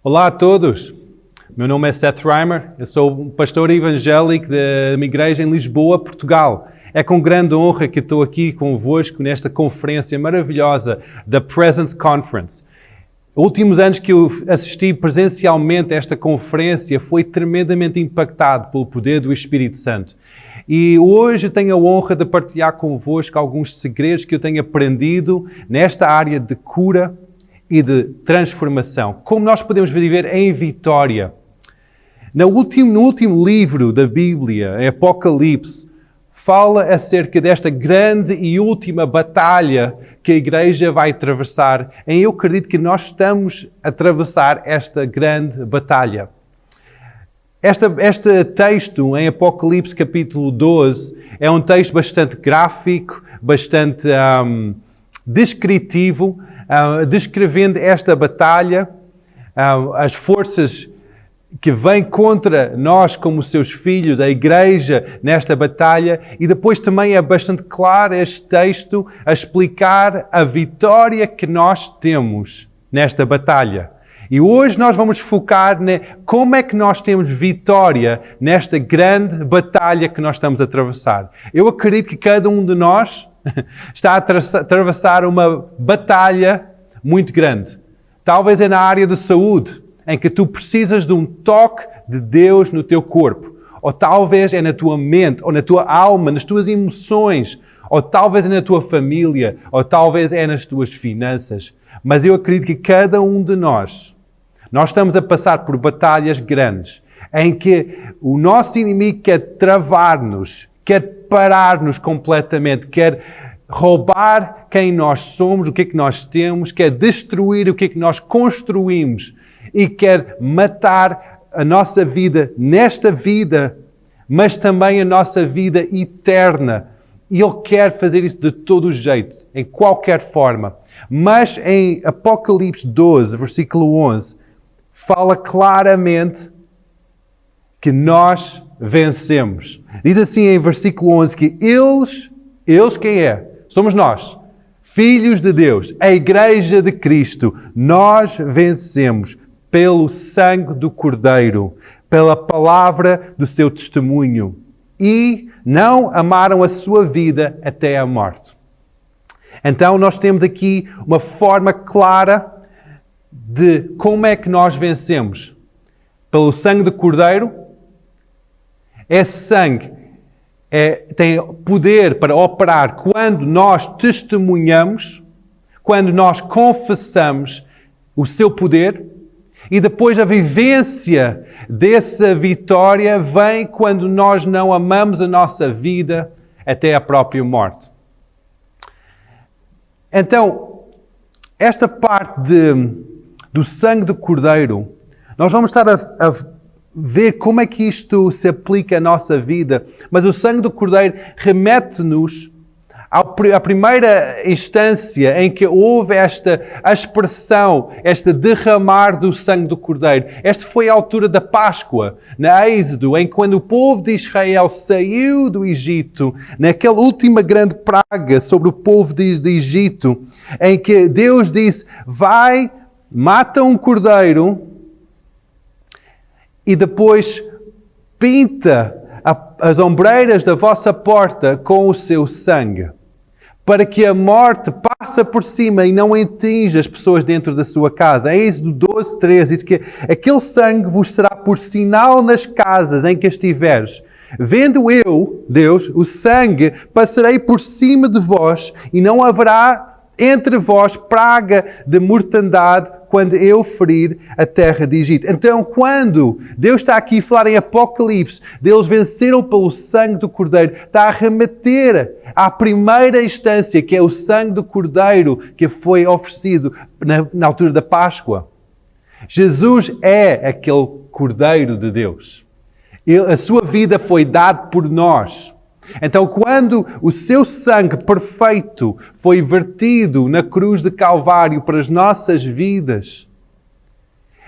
Olá a todos, meu nome é Seth Reimer, eu sou um pastor evangélico da minha igreja em Lisboa, Portugal. É com grande honra que estou aqui convosco nesta conferência maravilhosa da Presence Conference. Últimos anos que eu assisti presencialmente a esta conferência foi tremendamente impactado pelo poder do Espírito Santo. E hoje tenho a honra de partilhar convosco alguns segredos que eu tenho aprendido nesta área de cura e de transformação. Como nós podemos viver em vitória. No último livro da Bíblia, em Apocalipse, fala acerca desta grande e última batalha que a igreja vai atravessar. E eu acredito que nós estamos a atravessar esta grande batalha. Este texto em Apocalipse capítulo 12 é um texto bastante gráfico, bastante descritivo, descrevendo esta batalha, as forças que vêm contra nós como seus filhos, a igreja nesta batalha, e depois também é bastante claro este texto a explicar a vitória que nós temos nesta batalha. E hoje nós vamos focar como é que nós temos vitória nesta grande batalha que nós estamos a atravessar. Eu acredito que cada um de nós está a atravessar uma batalha muito grande. Talvez é na área de saúde, em que tu precisas de um toque de Deus no teu corpo. Ou talvez é na tua mente, ou na tua alma, nas tuas emoções. Ou talvez é na tua família, ou talvez é nas tuas finanças. Mas eu acredito que cada um de nós estamos a passar por batalhas grandes, em que o nosso inimigo quer travar-nos, quer parar-nos completamente, quer roubar quem nós somos, o que é que nós temos, quer destruir o que é que nós construímos e quer matar a nossa vida nesta vida, mas também a nossa vida eterna. E ele quer fazer isso de todo o jeito, em qualquer forma. Mas em Apocalipse 12, versículo 11, fala claramente que nós vencemos. Diz assim em versículo 11 que eles quem é? Somos nós, filhos de Deus, a igreja de Cristo. Nós vencemos pelo sangue do Cordeiro, pela palavra do seu testemunho, e não amaram a sua vida até a morte. Então nós temos aqui uma forma clara de como é que nós vencemos. Pelo sangue do Cordeiro. Esse sangue tem poder para operar quando nós testemunhamos, quando nós confessamos o seu poder, e depois a vivência dessa vitória vem quando nós não amamos a nossa vida até a própria morte. Então, esta parte do sangue do Cordeiro, nós vamos estar a ver como é que isto se aplica à nossa vida. Mas o sangue do Cordeiro remete-nos à primeira instância em que houve esta expressão, este derramar do sangue do Cordeiro. Esta foi a altura da Páscoa, na Êxodo, em quando o povo de Israel saiu do Egito, naquela última grande praga sobre o povo de Egito, em que Deus disse, vai, mata um cordeiro e depois pinta as ombreiras da vossa porta com o seu sangue, para que a morte passe por cima e não atinja as pessoas dentro da sua casa. Em Êxodo 12:13 diz que aquele sangue vos será por sinal nas casas em que estiveres. Vendo eu, Deus, o sangue, passarei por cima de vós e não haverá entre vós praga de mortandade quando eu ferir a terra de Egito. Então, quando Deus está aqui a falar em Apocalipse, Deus venceram pelo sangue do Cordeiro, está a remeter à primeira instância, que é o sangue do Cordeiro que foi oferecido na altura da Páscoa. Jesus é aquele Cordeiro de Deus. A sua vida foi dada por nós. Então, quando o seu sangue perfeito foi vertido na cruz de Calvário para as nossas vidas,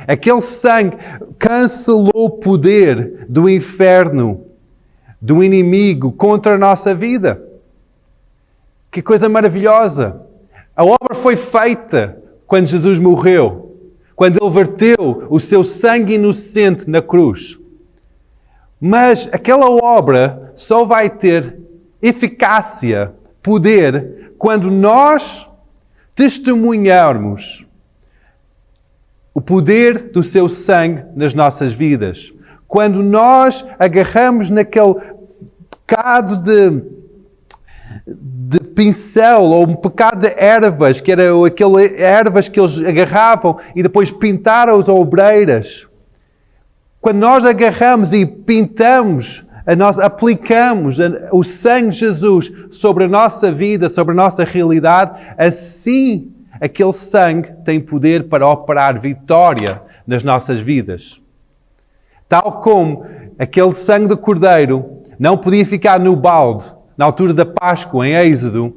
aquele sangue cancelou o poder do inferno, do inimigo contra a nossa vida. Que coisa maravilhosa! A obra foi feita quando Jesus morreu. quando Ele verteu o seu sangue inocente na cruz. Mas aquela obra só vai ter eficácia, poder, quando nós testemunharmos o poder do seu sangue nas nossas vidas. Quando nós agarramos naquele pecado de pincel ou um pecado de ervas, que era aquelas ervas que eles agarravam e depois pintaram as obreiras. Quando nós agarramos e pintamos, nós aplicamos o sangue de Jesus sobre a nossa vida, sobre a nossa realidade, assim aquele sangue tem poder para operar vitória nas nossas vidas. Tal como aquele sangue do Cordeiro não podia ficar no balde na altura da Páscoa, em Êxodo,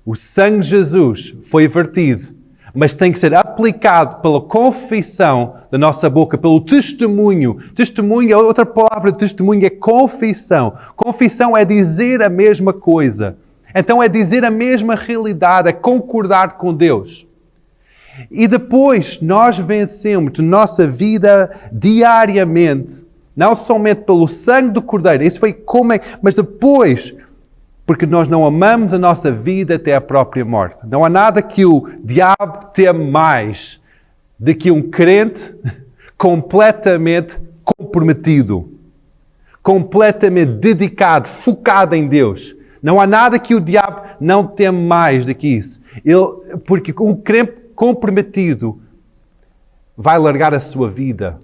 o sangue de Jesus foi vertido, mas tem que ser aplicado pela confissão da nossa boca, pelo testemunho. Testemunho, outra palavra de testemunho é confissão. Confissão é dizer a mesma coisa. Então é dizer a mesma realidade, é concordar com Deus. E depois nós vencemos nossa vida diariamente, não somente pelo sangue do Cordeiro, isso foi como é, mas depois, porque nós não amamos a nossa vida até a própria morte. Não há nada que o diabo teme mais do que um crente completamente comprometido, completamente dedicado, focado em Deus. Não há nada que o diabo não teme mais do que isso. Porque um crente comprometido vai largar a sua vida.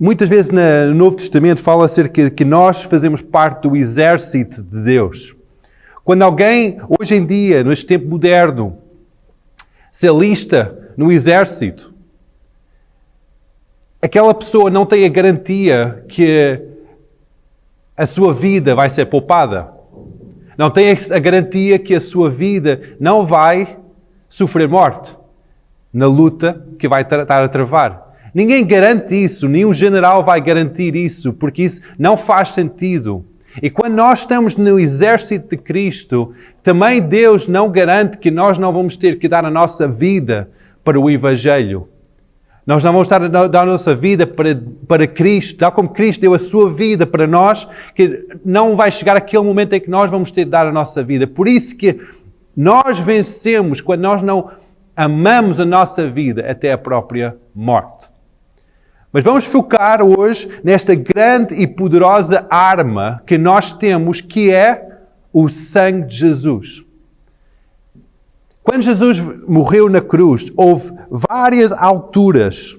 Muitas vezes no Novo Testamento fala acerca de que nós fazemos parte do exército de Deus. Quando alguém, hoje em dia, neste tempo moderno, se alista no exército, aquela pessoa não tem a garantia que a sua vida vai ser poupada. Não tem a garantia que a sua vida não vai sofrer morte na luta que vai estar a travar. Ninguém garante isso, nenhum general vai garantir isso, porque isso não faz sentido. E quando nós estamos no exército de Cristo, também Deus não garante que nós não vamos ter que dar a nossa vida para o Evangelho. Nós não vamos dar a nossa vida para Cristo, tal como Cristo deu a sua vida para nós, que não vai chegar aquele momento em que nós vamos ter de dar a nossa vida. Por isso que nós vencemos quando nós não amamos a nossa vida até a própria morte. Mas vamos focar hoje nesta grande e poderosa arma que nós temos, que é o sangue de Jesus. Quando Jesus morreu na cruz, houve várias alturas,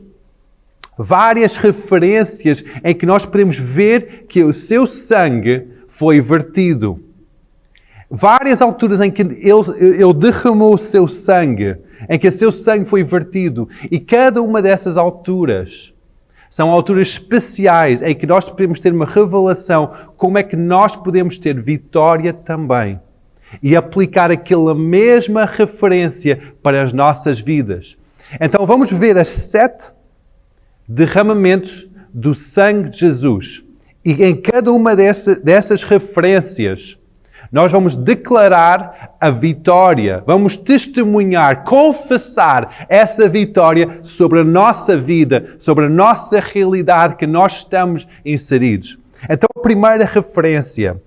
várias referências em que nós podemos ver que o seu sangue foi vertido. Várias alturas em que ele derramou o seu sangue, em que o seu sangue foi vertido. E cada uma dessas alturas são alturas especiais em que nós podemos ter uma revelação como é que nós podemos ter vitória também e aplicar aquela mesma referência para as nossas vidas. Então vamos ver as 7 derramamentos do sangue de Jesus. E em cada uma dessas referências, nós vamos declarar a vitória, vamos testemunhar, confessar essa vitória sobre a nossa vida, sobre a nossa realidade que nós estamos inseridos. Então, a primeira referência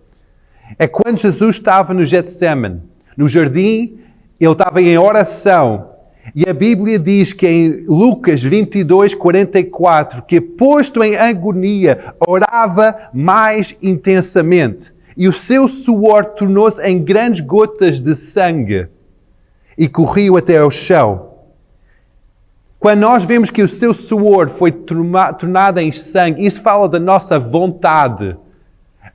é quando Jesus estava no Getsemane, no jardim, ele estava em oração. E a Bíblia diz que em Lucas 22:44, que posto em agonia, orava mais intensamente. E o seu suor tornou-se em grandes gotas de sangue e corriu até ao chão. Quando nós vemos que o seu suor foi tornado em sangue, isso fala da nossa vontade,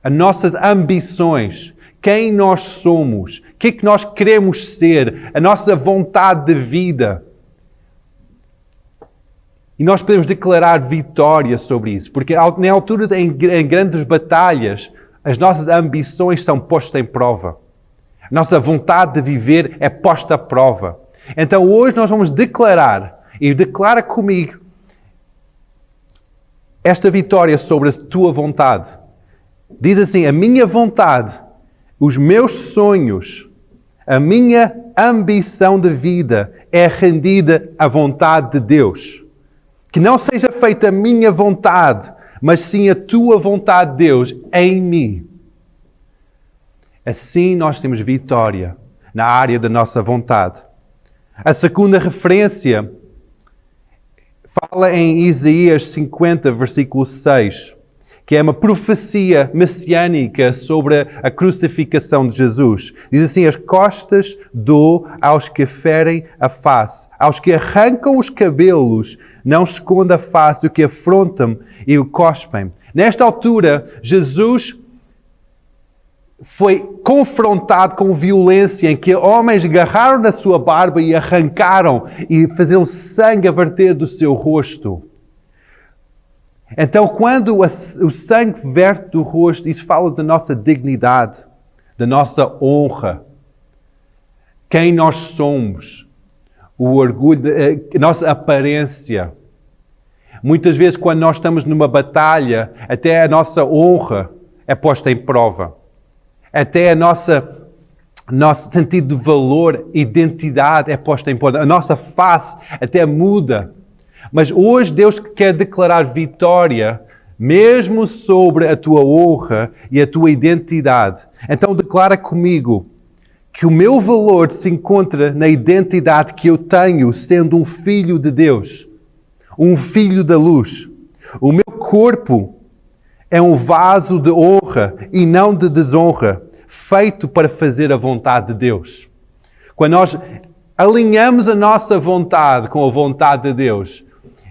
as nossas ambições, quem nós somos, o que é que nós queremos ser, a nossa vontade de vida. E nós podemos declarar vitória sobre isso, porque em alturas, em grandes batalhas, as nossas ambições são postas em prova. A nossa vontade de viver é posta à prova. Então hoje nós vamos declarar, e declara comigo, esta vitória sobre a tua vontade. Diz assim: a minha vontade, os meus sonhos, a minha ambição de vida é rendida à vontade de Deus. Que não seja feita a minha vontade, mas sim a tua vontade, Deus, em mim. Assim nós temos vitória na área da nossa vontade. A segunda referência fala em Isaías 50, versículo 6, que é uma profecia messiânica sobre a crucificação de Jesus. Diz assim: as costas dou aos que ferem a face, aos que arrancam os cabelos, não esconda a face do que afrontam e o cospem. Nesta altura, Jesus foi confrontado com violência, em que homens agarraram na sua barba e arrancaram e faziam sangue a verter do seu rosto. Então, quando o sangue verte do rosto, isso fala da nossa dignidade, da nossa honra, quem nós somos, o orgulho, a nossa aparência. Muitas vezes, quando nós estamos numa batalha, até a nossa honra é posta em prova. Até nosso sentido de valor, identidade é posta em prova. A nossa face até muda. Mas hoje Deus quer declarar vitória mesmo sobre a tua honra e a tua identidade. Então declara comigo que o meu valor se encontra na identidade que eu tenho sendo um filho de Deus, um filho da luz. O meu corpo é um vaso de honra e não de desonra, feito para fazer a vontade de Deus. Quando nós alinhamos a nossa vontade com a vontade de Deus,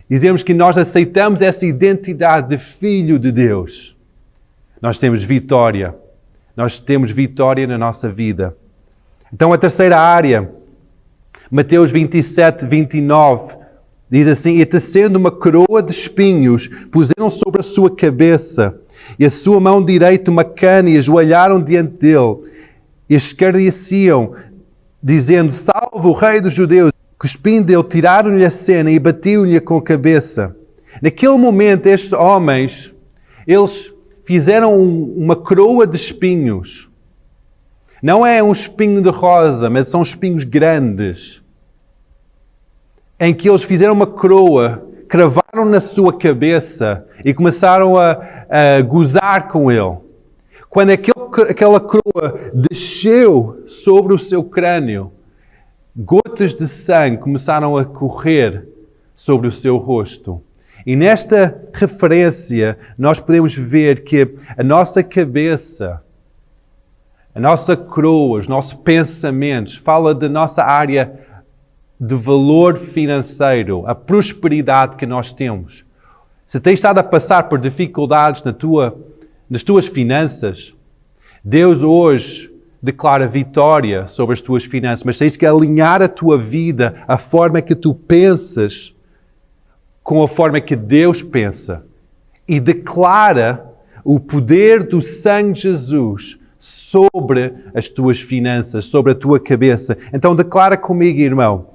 dizemos que nós aceitamos essa identidade de filho de Deus. Nós temos vitória. Nós temos vitória na nossa vida. Então a terceira área, Mateus 27, 29, diz assim: e tecendo uma coroa de espinhos, puseram sobre a sua cabeça, e a sua mão direita uma cana, e ajoelharam diante dele, e escarneciam, dizendo: salve o rei dos judeus. Cuspindo dele, tiraram-lhe a cena e batiam-lhe com a cabeça. Naquele momento, estes homens, eles fizeram uma coroa de espinhos. Não é um espinho de rosa, mas são espinhos grandes. Em que eles fizeram uma coroa, cravaram na sua cabeça e começaram a gozar com ele. Quando aquela coroa desceu sobre o seu crânio, gotas de sangue começaram a correr sobre o seu rosto. E nesta referência, nós podemos ver que a nossa cabeça, a nossa coroa, os nossos pensamentos, fala da nossa área de valor financeiro, a prosperidade que nós temos. Se tens estado a passar por dificuldades nas tuas finanças, Deus hoje declara vitória sobre as tuas finanças, mas tens que alinhar a tua vida, a forma que tu pensas, com a forma que Deus pensa. E declara o poder do sangue de Jesus sobre as tuas finanças, sobre a tua cabeça. Então declara comigo, irmão: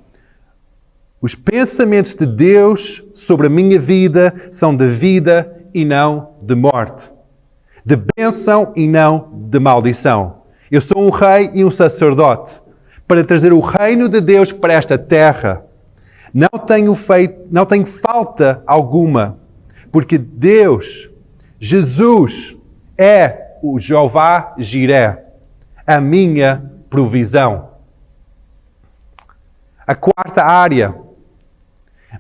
os pensamentos de Deus sobre a minha vida são de vida e não de morte, de bênção e não de maldição. Eu sou um rei e um sacerdote para trazer o reino de Deus para esta terra. Não tenho falta alguma, porque Deus, Jesus, é o Jeová Jiré, a minha provisão. A quarta área,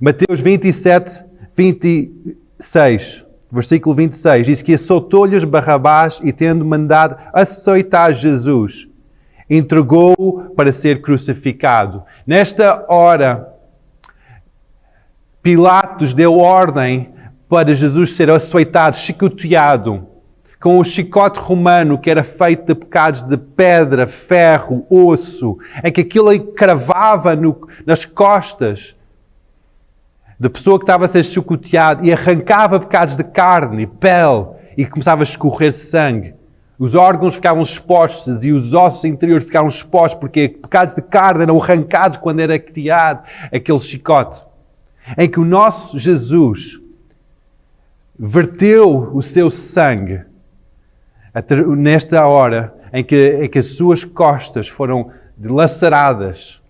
Mateus 27, 26. Versículo 26, diz que soltou-lhes Barrabás e, tendo mandado açoitar Jesus, entregou-o para ser crucificado. Nesta hora, Pilatos deu ordem para Jesus ser açoitado, chicoteado, com o chicote romano que era feito de pecados de pedra, ferro, osso, em que aquilo cravava nas costas da pessoa que estava a ser chicoteada e arrancava pecados de carne e pele e começava a escorrer sangue. Os órgãos ficavam expostos e os ossos interiores ficavam expostos porque pecados de carne eram arrancados quando era criado aquele chicote. Em que o nosso Jesus verteu o seu sangue nesta hora em que as suas costas foram dilaceradas,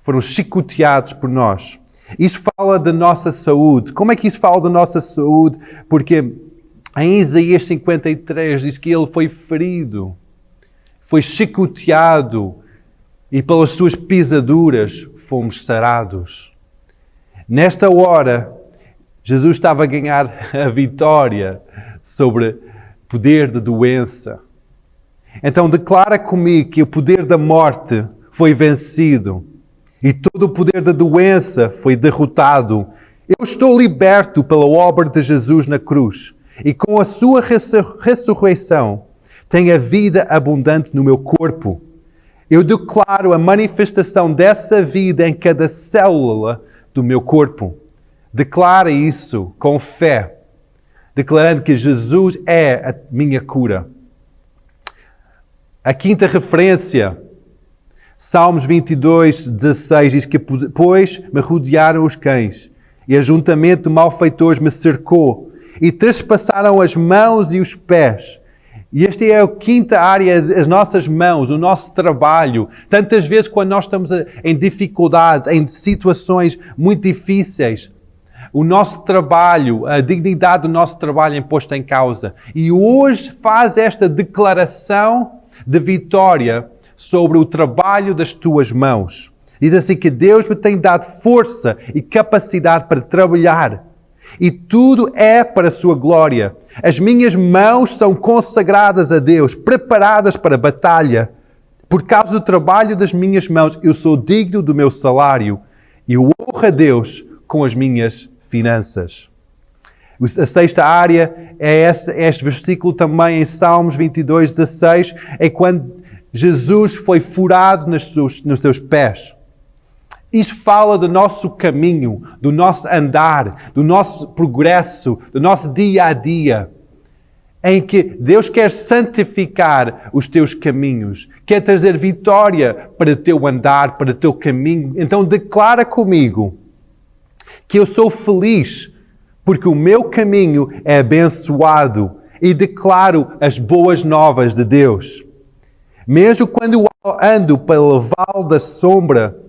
foram chicoteados por nós. Isso fala da nossa saúde. Como é que isso fala da nossa saúde? Porque em Isaías 53 diz que ele foi ferido, foi chicoteado e pelas suas pisaduras fomos sarados. Nesta hora, Jesus estava a ganhar a vitória sobre o poder da doença. Então declara comigo que o poder da morte foi vencido e todo o poder da doença foi derrotado. Eu estou liberto pela obra de Jesus na cruz e com a sua ressurreição tenho a vida abundante no meu corpo. Eu declaro a manifestação dessa vida em cada célula do meu corpo. Declara isso com fé, declarando que Jesus é a minha cura. A quinta referência, Salmos 22, 16, diz que pois me rodearam os cães e ajuntamento de malfeitores me cercou e trespassaram as mãos e os pés. E esta é a quinta área, as nossas mãos, o nosso trabalho. Tantas vezes quando nós estamos em dificuldades, em situações muito difíceis, o nosso trabalho, a dignidade do nosso trabalho é posta em causa. E hoje faz esta declaração de vitória sobre o trabalho das tuas mãos. Diz assim que Deus me tem dado força e capacidade para trabalhar. E tudo é para a sua glória. As minhas mãos são consagradas a Deus, preparadas para a batalha. Por causa do trabalho das minhas mãos, eu sou digno do meu salário e eu honro a Deus com as minhas finanças. A sexta área é este versículo também em Salmos 22, 16, é quando Jesus foi furado nos seus pés. Isto fala do nosso caminho, do nosso andar, do nosso progresso, do nosso dia a dia, em que Deus quer santificar os teus caminhos, quer trazer vitória para o teu andar, para o teu caminho. Então declara comigo que eu sou feliz porque o meu caminho é abençoado e declaro as boas novas de Deus. Mesmo quando eu ando pelo vale da sombra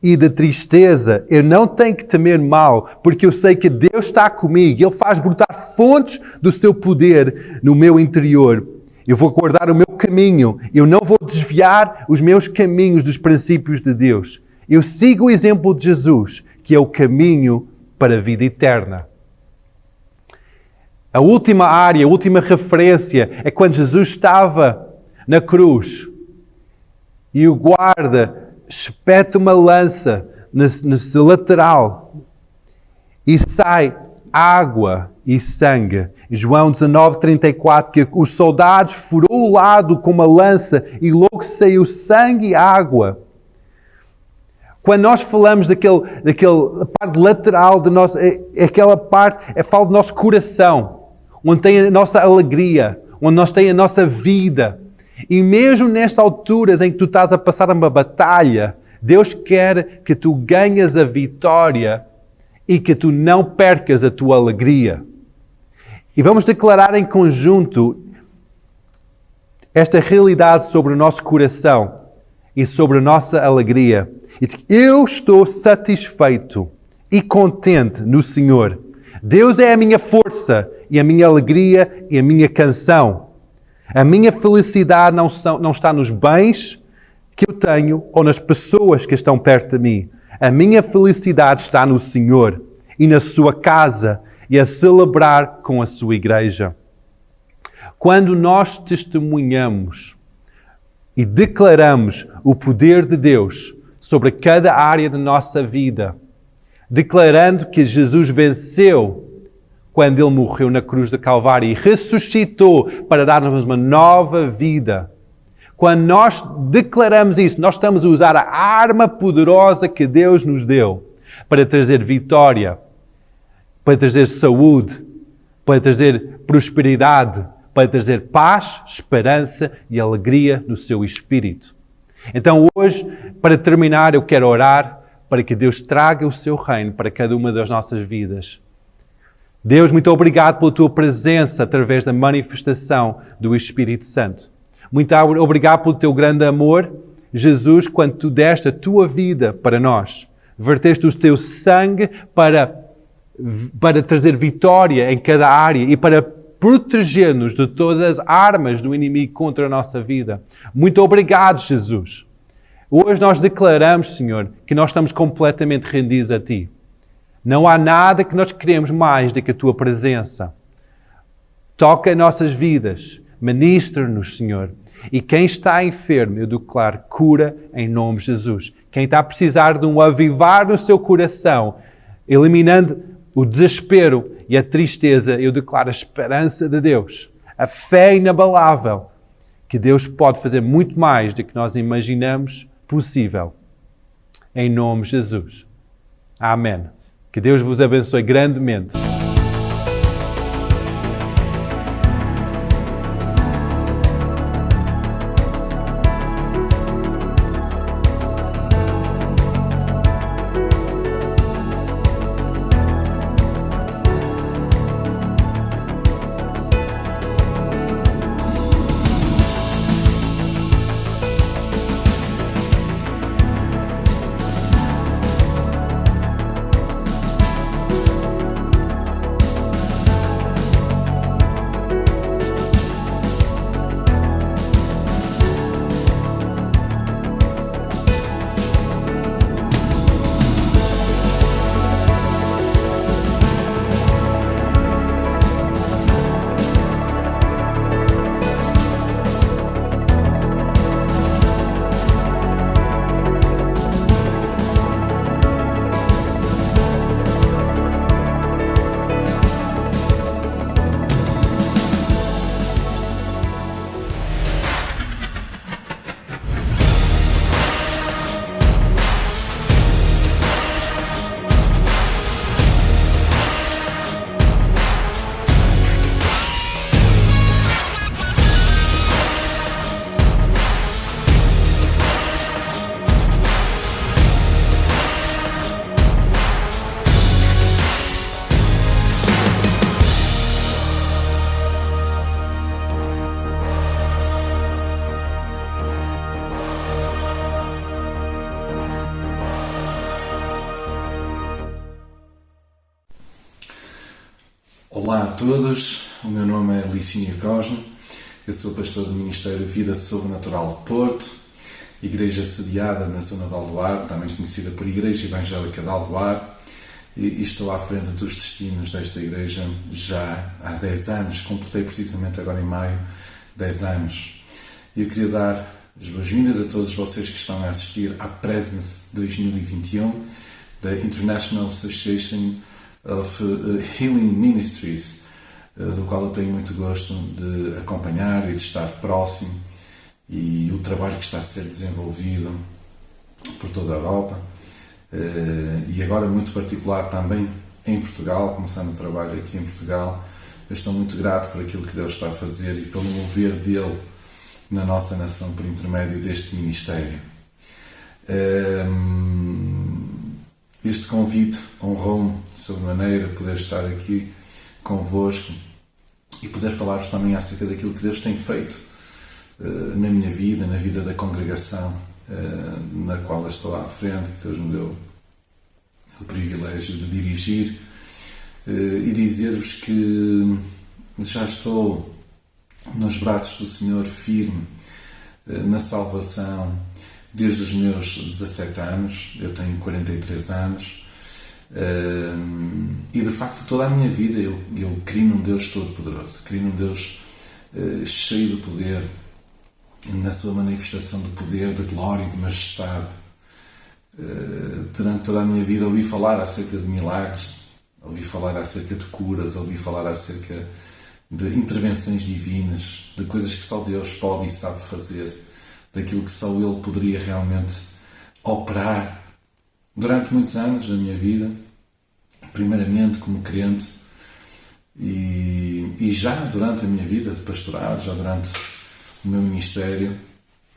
e da tristeza, eu não tenho que temer mal, porque eu sei que Deus está comigo. Ele faz brotar fontes do seu poder no meu interior. Eu vou guardar o meu caminho. Eu não vou desviar os meus caminhos dos princípios de Deus. Eu sigo o exemplo de Jesus, que é o caminho para a vida eterna. A última área, a última referência é quando Jesus estava na cruz e o guarda espeta uma lança no seu lateral e sai água e sangue. Em João 19:34, que os soldados furou o lado com uma lança e logo saiu sangue e água. Quando nós falamos daquela parte lateral de nós, aquela parte fala do nosso coração, onde tem a nossa alegria, onde nós tem a nossa vida. E mesmo nestas alturas em que tu estás a passar uma batalha, Deus quer que tu ganhes a vitória e que tu não percas a tua alegria. E vamos declarar em conjunto esta realidade sobre o nosso coração e sobre a nossa alegria. E diz que eu estou satisfeito e contente no Senhor. Deus é a minha força e a minha alegria e a minha canção. A minha felicidade não está nos bens que eu tenho ou nas pessoas que estão perto de mim. A minha felicidade está no Senhor e na sua casa e a celebrar com a sua igreja. Quando nós testemunhamos e declaramos o poder de Deus sobre cada área da nossa vida, declarando que Jesus venceu quando Ele morreu na cruz do Calvário e ressuscitou para dar-nos uma nova vida. Quando nós declaramos isso, nós estamos a usar a arma poderosa que Deus nos deu para trazer vitória, para trazer saúde, para trazer prosperidade, para trazer paz, esperança e alegria no seu espírito. Então hoje, para terminar, eu quero orar para que Deus traga o seu reino para cada uma das nossas vidas. Deus, muito obrigado pela tua presença através da manifestação do Espírito Santo. Muito obrigado pelo teu grande amor Jesus, quando tu deste a tua vida para nós. Verteste o teu sangue para trazer vitória em cada área e para proteger-nos de todas as armas do inimigo contra a nossa vida. Muito obrigado, Jesus. Hoje nós declaramos, Senhor, que nós estamos completamente rendidos a Ti. Não há nada que nós queremos mais do que a Tua presença. Toca em nossas vidas, ministra-nos, Senhor. E quem está enfermo, eu declaro cura em nome de Jesus. Quem está a precisar de um avivar no seu coração, eliminando o desespero e a tristeza, eu declaro a esperança de Deus, a fé inabalável, que Deus pode fazer muito mais do que nós imaginamos possível. Em nome de Jesus. Amém. Que Deus vos abençoe grandemente. Olá a todos, o meu nome é Licínio Cosme, eu sou pastor do Ministério Vida Sobrenatural de Porto, igreja sediada na zona de Aldoar, também conhecida por Igreja Evangélica de Aldoar, e estou à frente dos destinos desta igreja já há 10 anos, completei precisamente agora em maio 10 anos. E eu queria dar as boas-vindas a todos vocês que estão a assistir à Presence 2021 da International Association of Healing Ministries, do qual eu tenho muito gosto de acompanhar e de estar próximo, e o trabalho que está a ser desenvolvido por toda a Europa e agora muito particular também em Portugal, começando o trabalho aqui em Portugal. Eu estou muito grato por aquilo que Deus está a fazer e pelo mover dele na nossa nação por intermédio deste ministério. Este convite honrou-me de sobremaneira poder estar aqui convosco e poder falar-vos também acerca daquilo que Deus tem feito na minha vida, na vida da congregação na qual eu estou à frente, que Deus me deu o privilégio de dirigir, e dizer-vos que já estou nos braços do Senhor firme na salvação desde os meus 17 anos, eu tenho 43 anos, e de facto toda a minha vida eu creio num Deus todo-poderoso, creio num Deus cheio de poder, na sua manifestação de poder, de glória e de majestade. Durante toda a minha vida ouvi falar acerca de milagres, ouvi falar acerca de curas, ouvi falar acerca de intervenções divinas, de coisas que só Deus pode e sabe fazer, daquilo que só Ele poderia realmente operar. Durante muitos anos da minha vida, primeiramente como crente, e já durante a minha vida de pastorado, já durante o meu ministério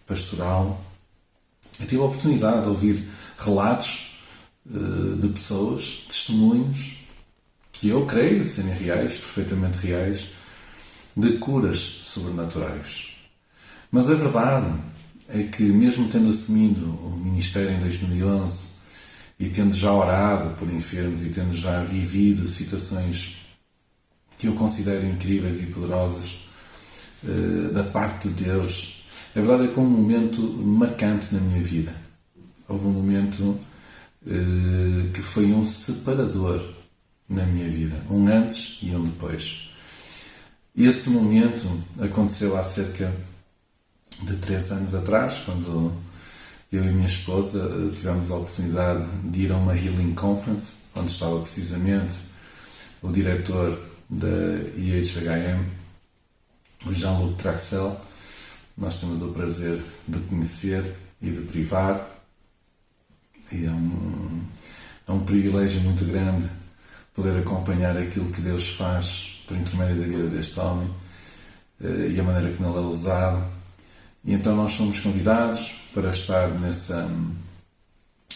pastoral, eu tive a oportunidade de ouvir relatos de pessoas, testemunhos, que eu creio serem reais, perfeitamente reais, de curas sobrenaturais. Mas a verdade é que, mesmo tendo assumido o ministério em 2011 e tendo já orado por enfermos e tendo já vivido situações que eu considero incríveis e poderosas da parte de Deus, a verdade é que houve um momento marcante na minha vida. Houve um momento que foi um separador na minha vida, um antes e um depois. Esse momento aconteceu há cerca de 3 anos atrás, quando eu e minha esposa tivemos a oportunidade de ir a uma Healing Conference, onde estava precisamente o diretor da IHHM, o Jean-Luc Traxel. Nós temos o prazer de conhecer e de privar, e é um privilégio muito grande poder acompanhar aquilo que Deus faz por intermédio da vida deste homem e a maneira como ele é usado. E então nós fomos convidados para estar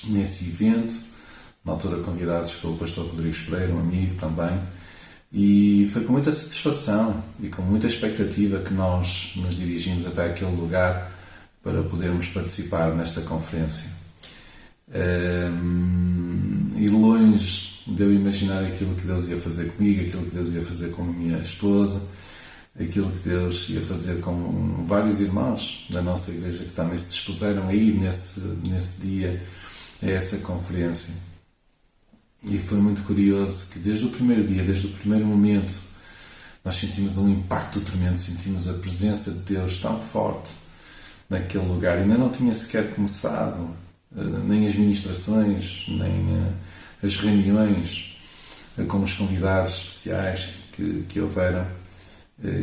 nesse evento, na altura convidados pelo pastor Rodrigues Pereira, um amigo também, e foi com muita satisfação e com muita expectativa que nós nos dirigimos até aquele lugar para podermos participar nesta conferência. E longe de eu imaginar aquilo que Deus ia fazer comigo, aquilo que Deus ia fazer com a minha esposa, aquilo que Deus ia fazer com vários irmãos da nossa igreja que também se dispuseram a ir nesse dia a essa conferência. E foi muito curioso que desde o primeiro dia, desde o primeiro momento, nós sentimos um impacto tremendo, sentimos a presença de Deus tão forte naquele lugar. Ainda não tinha sequer começado nem as ministrações, nem as reuniões com os convidados especiais que houveram.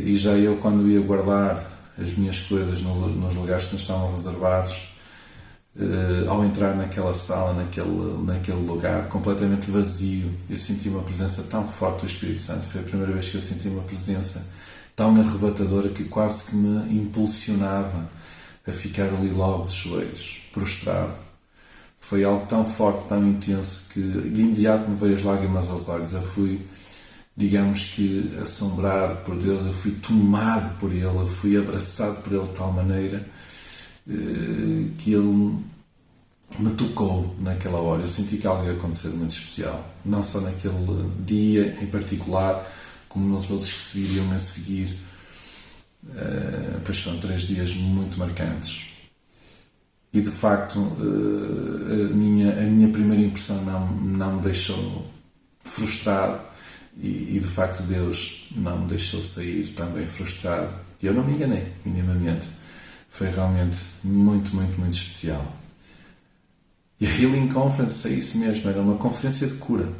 E já eu, quando ia guardar as minhas coisas nos lugares que nos estavam reservados, ao entrar naquela sala, naquele lugar completamente vazio, eu senti uma presença tão forte do Espírito Santo. Foi a primeira vez que eu senti uma presença tão arrebatadora que quase que me impulsionava a ficar ali logo de joelhos, prostrado. Foi algo tão forte, tão intenso, que de imediato me veio as lágrimas aos olhos. Eu fui, digamos que, assombrado por Deus, eu fui tomado por Ele, eu fui abraçado por Ele de tal maneira que Ele me tocou naquela hora. Eu senti que algo ia acontecer muito especial, não só naquele dia em particular, como nos outros que se viriam a seguir. Pois foram 3 dias muito marcantes. E de facto a minha primeira impressão não me deixou frustrado, e de facto Deus não me deixou sair também frustrado. E eu não me enganei minimamente. Foi realmente muito, muito, muito especial. E a Healing Conference é isso mesmo, era uma conferência de cura.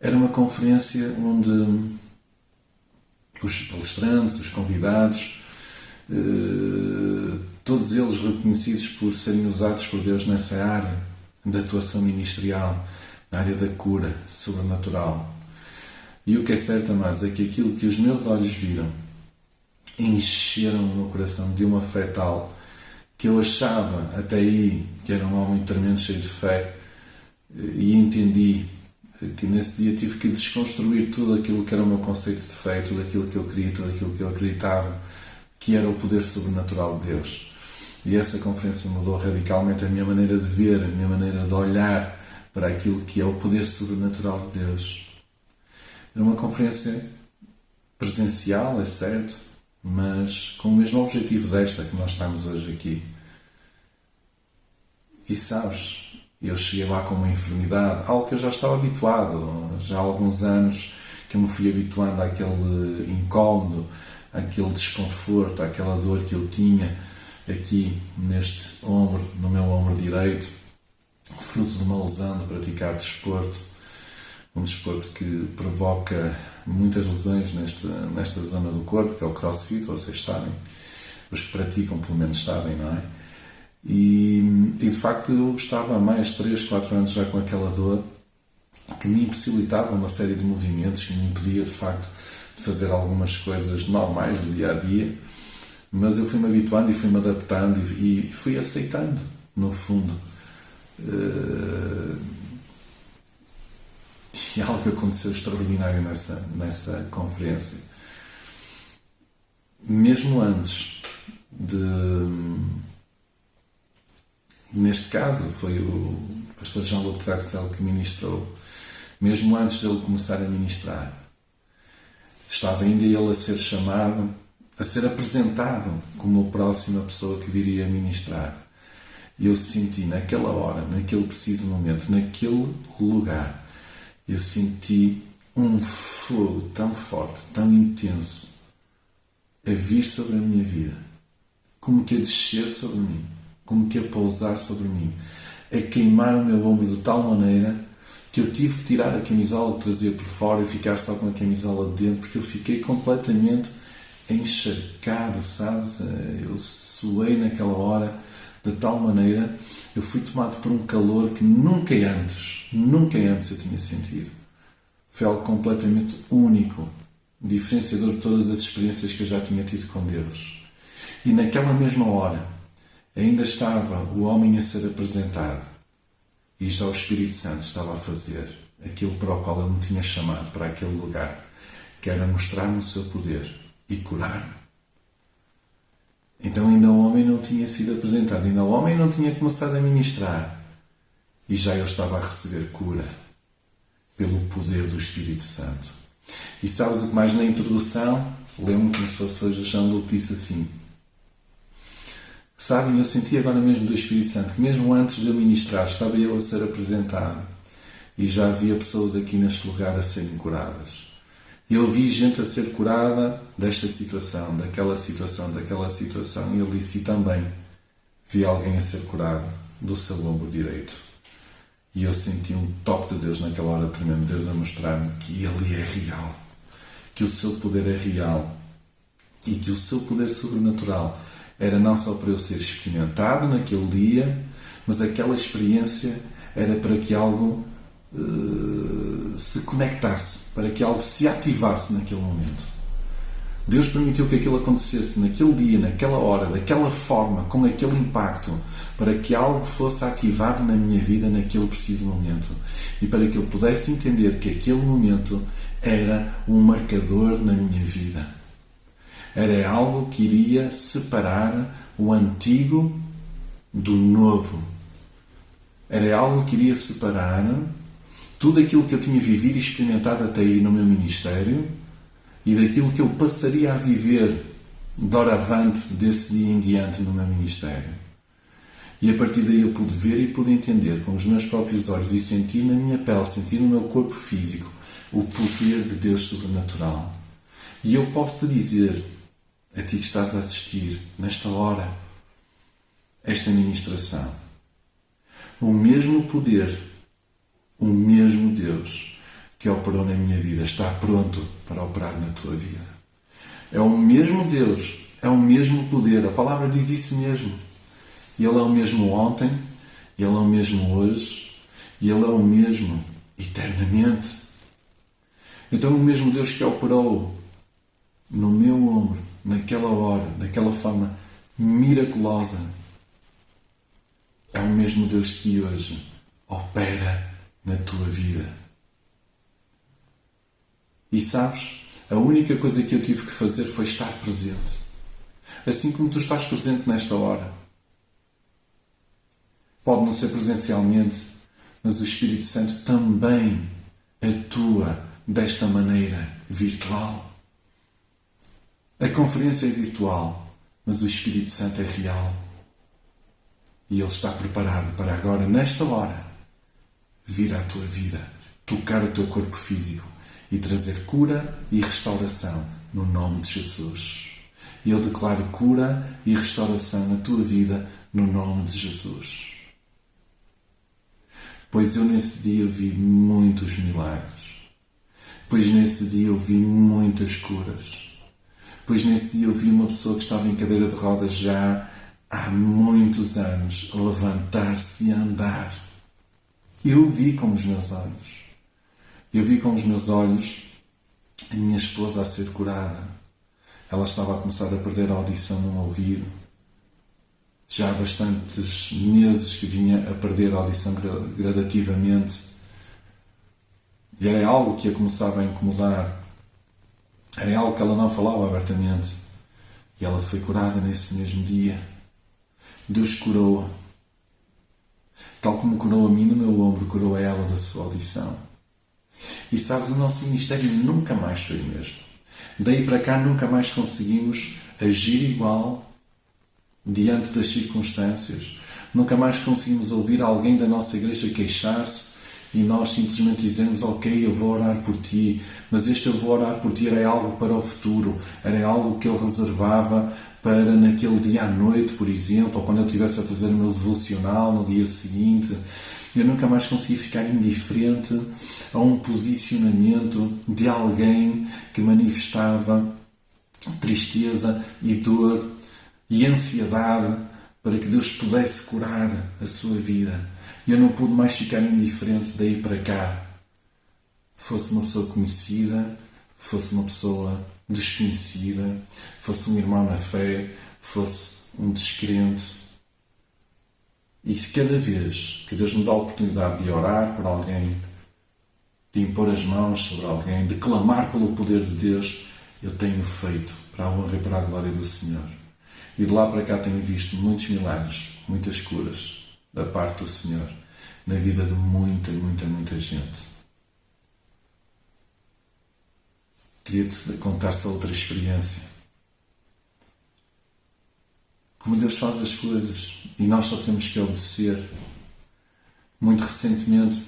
Era uma conferência onde os palestrantes, os convidados, todos eles reconhecidos por serem usados por Deus nessa área da atuação ministerial, na área da cura sobrenatural. E o que é certo, amados, é que aquilo que os meus olhos viram encheram o meu coração de uma fé tal que eu achava até aí que era um homem tremendo, cheio de fé, e entendi que nesse dia tive que desconstruir tudo aquilo que era o meu conceito de fé, tudo aquilo que eu queria, tudo aquilo que eu acreditava que era o poder sobrenatural de Deus. E essa conferência mudou radicalmente a minha maneira de ver, a minha maneira de olhar para aquilo que é o poder sobrenatural de Deus. Era uma conferência presencial, é certo, mas com o mesmo objetivo desta que nós estamos hoje aqui. E sabes, eu cheguei lá com uma enfermidade, algo que eu já estava habituado, já há alguns anos que eu me fui habituando àquele incómodo, àquele desconforto, àquela dor que eu tinha aqui neste ombro, no meu ombro direito, fruto de uma lesão de praticar desporto, um desporto que provoca muitas lesões nesta zona do corpo, que é o CrossFit, vocês sabem, os que praticam pelo menos sabem, não é? E de facto eu estava há mais 3, 4 anos já com aquela dor que me impossibilitava uma série de movimentos, que me impedia de facto de fazer algumas coisas normais do dia a dia, mas eu fui-me habituando e fui-me adaptando e fui aceitando, no fundo. E algo que aconteceu extraordinário nessa conferência. Mesmo antes Neste caso, foi o pastor Jean-Luc Traxel que ministrou, mesmo antes dele começar a ministrar. Estava ainda ele a ser chamado, a ser apresentado como a próxima pessoa que viria a ministrar. E eu senti naquela hora, naquele preciso momento, naquele lugar, eu senti um fogo tão forte, tão intenso, a vir sobre a minha vida, como que a descer sobre mim, como que a pousar sobre mim, a queimar o meu ombro de tal maneira que eu tive que tirar a camisola, trazer por fora e ficar só com a camisola de dentro, porque eu fiquei completamente encharcado, sabes? Eu suei naquela hora de tal maneira, eu fui tomado por um calor que nunca antes eu tinha sentido. Foi algo completamente único, diferenciador de todas as experiências que eu já tinha tido com Deus. E naquela mesma hora, ainda estava o homem a ser apresentado e já o Espírito Santo estava a fazer aquilo para o qual ele me tinha chamado para aquele lugar, que era mostrar-me o seu poder e curar-me. Então ainda o homem não tinha sido apresentado, ainda o homem não tinha começado a ministrar e já eu estava a receber cura pelo poder do Espírito Santo. E sabes o que mais na introdução? Lembro-me como se fosse hoje, o Jean-Luc disse assim: sabem, eu senti agora mesmo do Espírito Santo que mesmo antes de eu ministrar estava eu a ser apresentado e já havia pessoas aqui neste lugar a serem curadas. Eu vi gente a ser curada desta situação, daquela situação, e ele disse, e também vi alguém a ser curado do seu ombro direito. E eu senti um toque de Deus naquela hora tremendo, Deus a mostrar-me que Ele é real, que o seu poder é real e que o seu poder sobrenatural era não só para eu ser experimentado naquele dia, mas aquela experiência era para que algo se conectasse, para que algo se ativasse naquele momento. Deus permitiu que aquilo acontecesse naquele dia, naquela hora, daquela forma, com aquele impacto, para que algo fosse ativado na minha vida naquele preciso momento e para que eu pudesse entender que aquele momento era um marcador na minha vida. Era algo que iria separar o antigo do novo. Era algo que iria separar tudo aquilo que eu tinha vivido e experimentado até aí no meu ministério e daquilo que eu passaria a viver doravante desse dia em diante no meu ministério. E a partir daí eu pude ver e pude entender com os meus próprios olhos e sentir na minha pele, sentir no meu corpo físico o poder de Deus sobrenatural. E eu posso te dizer, a ti que estás a assistir nesta hora, esta ministração, o mesmo poder, o mesmo Deus que operou na minha vida está pronto para operar na tua vida. É o mesmo Deus, é o mesmo poder. A palavra diz isso mesmo. Ele é o mesmo ontem, Ele é o mesmo hoje e Ele é o mesmo eternamente. Então o mesmo Deus que operou no meu ombro, naquela hora, daquela forma miraculosa, é o mesmo Deus que hoje opera na tua vida. E sabes, a única coisa que eu tive que fazer foi estar presente. Assim como tu estás presente nesta hora. Pode não ser presencialmente, mas o Espírito Santo também atua desta maneira virtual. A conferência é virtual, mas o Espírito Santo é real. E Ele está preparado para agora, nesta hora, vir à tua vida, tocar o teu corpo físico e trazer cura e restauração no nome de Jesus. E eu declaro cura e restauração na tua vida no nome de Jesus. Pois eu nesse dia vi muitos milagres. Pois nesse dia eu vi muitas curas. Pois nesse dia eu vi uma pessoa que estava em cadeira de rodas já há muitos anos a levantar-se e a andar. Eu vi com os meus olhos. Eu vi com os meus olhos a minha esposa a ser curada. Ela estava a começar a perder a audição num ouvido. Já há bastantes meses que vinha a perder a audição gradativamente. E era algo que a começava a incomodar. Era algo que ela não falava abertamente. E ela foi curada nesse mesmo dia. Deus curou-a. Tal como curou a mim no meu ombro, curou a ela da sua audição. E sabes, o nosso ministério nunca mais foi o mesmo. Daí para cá nunca mais conseguimos agir igual diante das circunstâncias. Nunca mais conseguimos ouvir alguém da nossa igreja queixar-se e nós simplesmente dizemos: ok, eu vou orar por ti, mas este eu vou orar por ti era algo para o futuro, era algo que eu reservava para naquele dia à noite, por exemplo, ou quando eu estivesse a fazer o meu devocional no dia seguinte. Eu nunca mais consegui ficar indiferente a um posicionamento de alguém que manifestava tristeza e dor e ansiedade para que Deus pudesse curar a sua vida. Eu não pude mais ficar indiferente daí para cá. Fosse uma pessoa conhecida, fosse uma pessoa desconhecida, fosse um irmão na fé, fosse um descrente. E cada vez que Deus me dá a oportunidade de orar por alguém, de impor as mãos sobre alguém, de clamar pelo poder de Deus, eu tenho feito para a honra e para a glória do Senhor. E de lá para cá tenho visto muitos milagres, muitas curas da parte do Senhor na vida de muita, muita, muita gente. Queria-te contar só outra experiência. Como Deus faz as coisas e nós só temos que obedecer. Muito recentemente,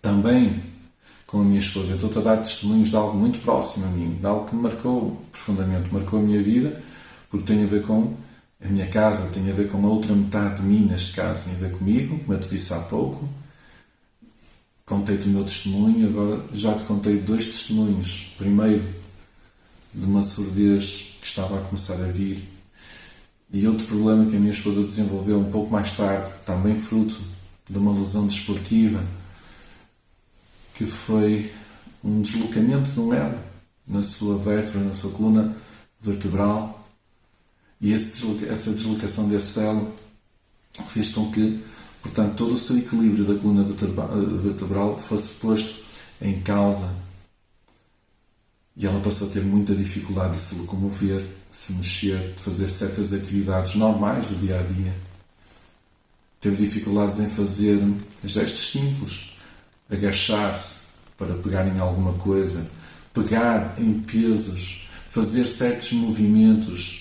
também com a minha esposa, eu estou-te a dar testemunhos de algo muito próximo a mim, de algo que me marcou profundamente, marcou a minha vida, porque tem a ver com a minha casa, tem a ver com a outra metade de mim, neste caso, tem a ver comigo, como eu te disse há pouco. Contei-te o meu testemunho, agora já te contei 2 testemunhos. Primeiro, de uma surdez que estava a começar a vir, e outro problema que a minha esposa desenvolveu um pouco mais tarde, também fruto de uma lesão desportiva, que foi um deslocamento de um elo na sua vértebra, na sua coluna vertebral. E essa deslocação desse elo fez com que, portanto, todo o seu equilíbrio da coluna vertebral fosse posto em causa. E ela passou a ter muita dificuldade de se locomover, de se mexer, de fazer certas atividades normais do dia a dia. Teve dificuldades em fazer gestos simples, agachar-se para pegar em alguma coisa, pegar em pesos, fazer certos movimentos.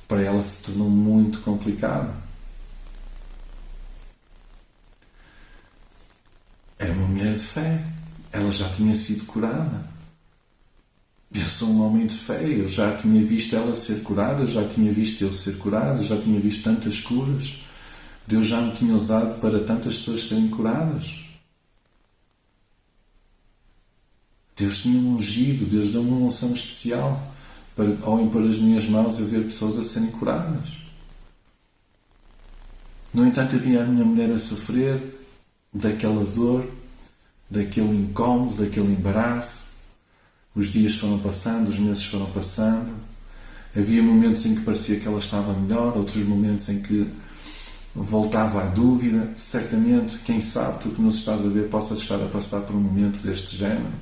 Para ela se tornou muito complicado. Era uma mulher de fé. Ela já tinha sido curada. Eu sou um homem de fé. Eu já tinha visto ela ser curada, já tinha visto eu ser curado, já tinha visto tantas curas. Deus já me tinha usado para tantas pessoas serem curadas. Deus tinha me ungido, Deus deu-me uma unção especial para, ao impor as minhas mãos, eu ver pessoas a serem curadas. No entanto, havia a minha mulher a sofrer daquela dor, daquele incómodo, daquele embaraço. Os dias foram passando, os meses foram passando. Havia momentos em que parecia que ela estava melhor, outros momentos em que voltava à dúvida. Certamente, quem sabe, tu que nos estás a ver, possas estar a passar por um momento deste género,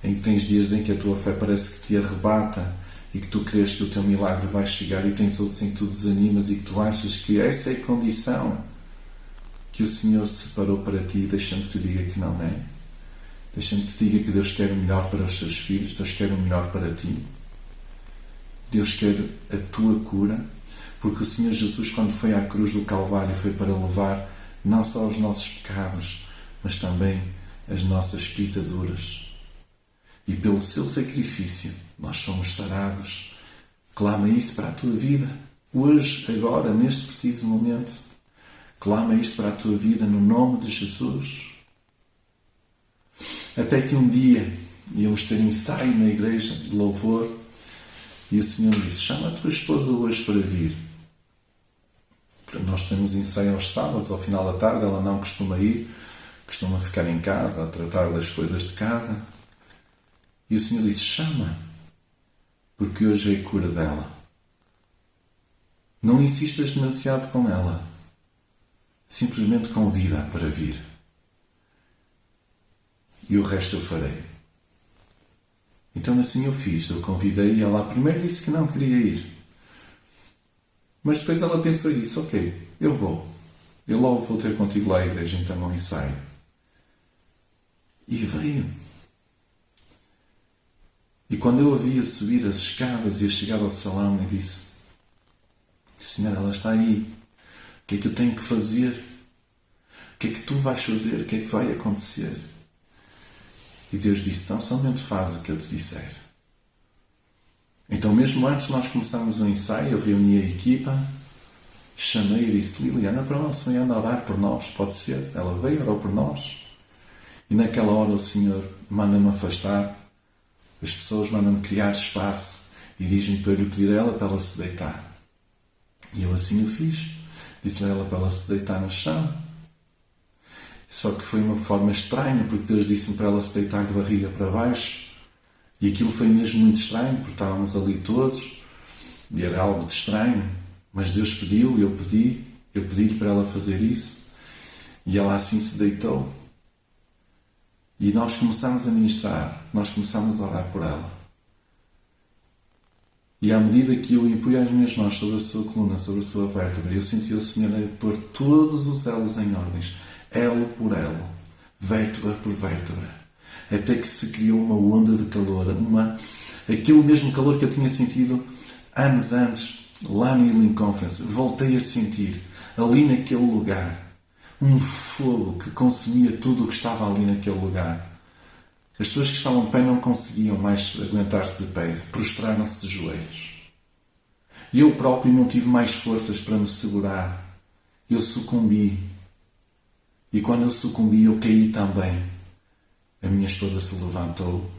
em que tens dias em que a tua fé parece que te arrebata e que tu crês que o teu milagre vai chegar, e tens outros em que tu desanimas e que tu achas que essa é a condição que o Senhor separou para ti. Deixa-me que te diga que não é. Deixa-me que te diga que Deus quer o melhor para os seus filhos, Deus quer o melhor para ti. Deus quer a tua cura, porque o Senhor Jesus, quando foi à cruz do Calvário, foi para levar não só os nossos pecados, mas também as nossas pisaduras. E pelo seu sacrifício nós somos sarados. Clama isso para a tua vida. Hoje, agora, neste preciso momento. Clama isto para a tua vida no nome de Jesus. Até que um dia íamos ter ensaio na igreja de louvor e o Senhor disse: chama a tua esposa hoje para vir. Nós temos ensaio aos sábados, ao final da tarde. Ela não costuma ir, costuma ficar em casa a tratar das coisas de casa. E o Senhor disse: chama, porque hoje é a cura dela. Não insistas demasiado com ela. Simplesmente convida-a para vir. E o resto eu farei. Então assim eu fiz, eu convidei e ela primeiro disse que não queria ir. Mas depois ela pensou e disse, ok, eu vou. Eu logo vou ter contigo lá à igreja, então ao ensaio. E veio. E quando eu a via subir as escadas e a chegar ao salão, eu disse, Senhora, ela está aí. O que é que eu tenho que fazer? O que é que tu vais fazer? O que é que vai acontecer? E Deus disse, tão somente faz o que eu te disser. Então, mesmo antes de nós começarmos o ensaio, eu reuni a equipa, chamei e disse, Liliana, para nós vem a orar por nós, pode ser? Ela veio, orou por nós. E naquela hora o Senhor manda-me afastar, as pessoas mandam-me criar espaço e dizem para eu lhe pedir a ela para ela se deitar. E eu assim o fiz. Disse-lhe a ela para ela se deitar no chão. Só que foi uma forma estranha, porque Deus disse-me para ela se deitar de barriga para baixo. E aquilo foi mesmo muito estranho, porque estávamos ali todos, e era algo de estranho. Mas Deus pediu, eu pedi-lhe para ela fazer isso, e ela assim se deitou. E nós começámos a ministrar, nós começámos a orar por ela. E à medida que eu impunha as minhas mãos sobre a sua coluna, sobre a sua vértebra, eu senti o Senhor a pôr todos os elos em ordens, elo por elo, vértebra por vértebra, até que se criou uma onda de calor, aquele mesmo calor que eu tinha sentido anos antes, lá no Healing Conference. Voltei a sentir, ali naquele lugar, um fogo que consumia tudo o que estava ali naquele lugar. As pessoas que estavam de pé não conseguiam mais aguentar-se de pé, prostraram-se de joelhos. E eu próprio não tive mais forças para me segurar. Eu sucumbi. E quando eu sucumbi, eu caí também. A minha esposa se levantou,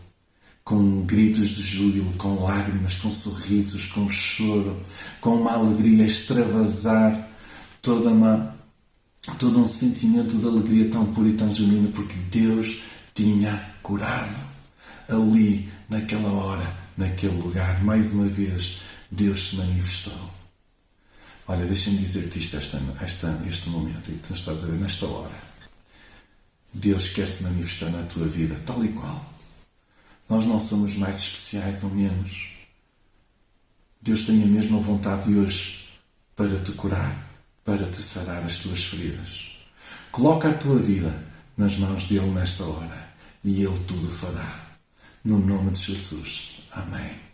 com gritos de júbilo, com lágrimas, com sorrisos, com choro, com uma alegria a extravasar, todo um sentimento de alegria tão puro e tão genuíno, porque Deus tinha curado ali, naquela hora, naquele lugar. Mais uma vez, Deus se manifestou. Olha, deixa-me dizer-te isto este momento, e que tu estás a ver nesta hora. Deus quer se manifestar na tua vida, tal e qual. Nós não somos mais especiais ou menos. Deus tem a mesma vontade hoje para te curar, para te sarar as tuas feridas. Coloca a tua vida nas mãos dele nesta hora e ele tudo fará. No nome de Jesus. Amém.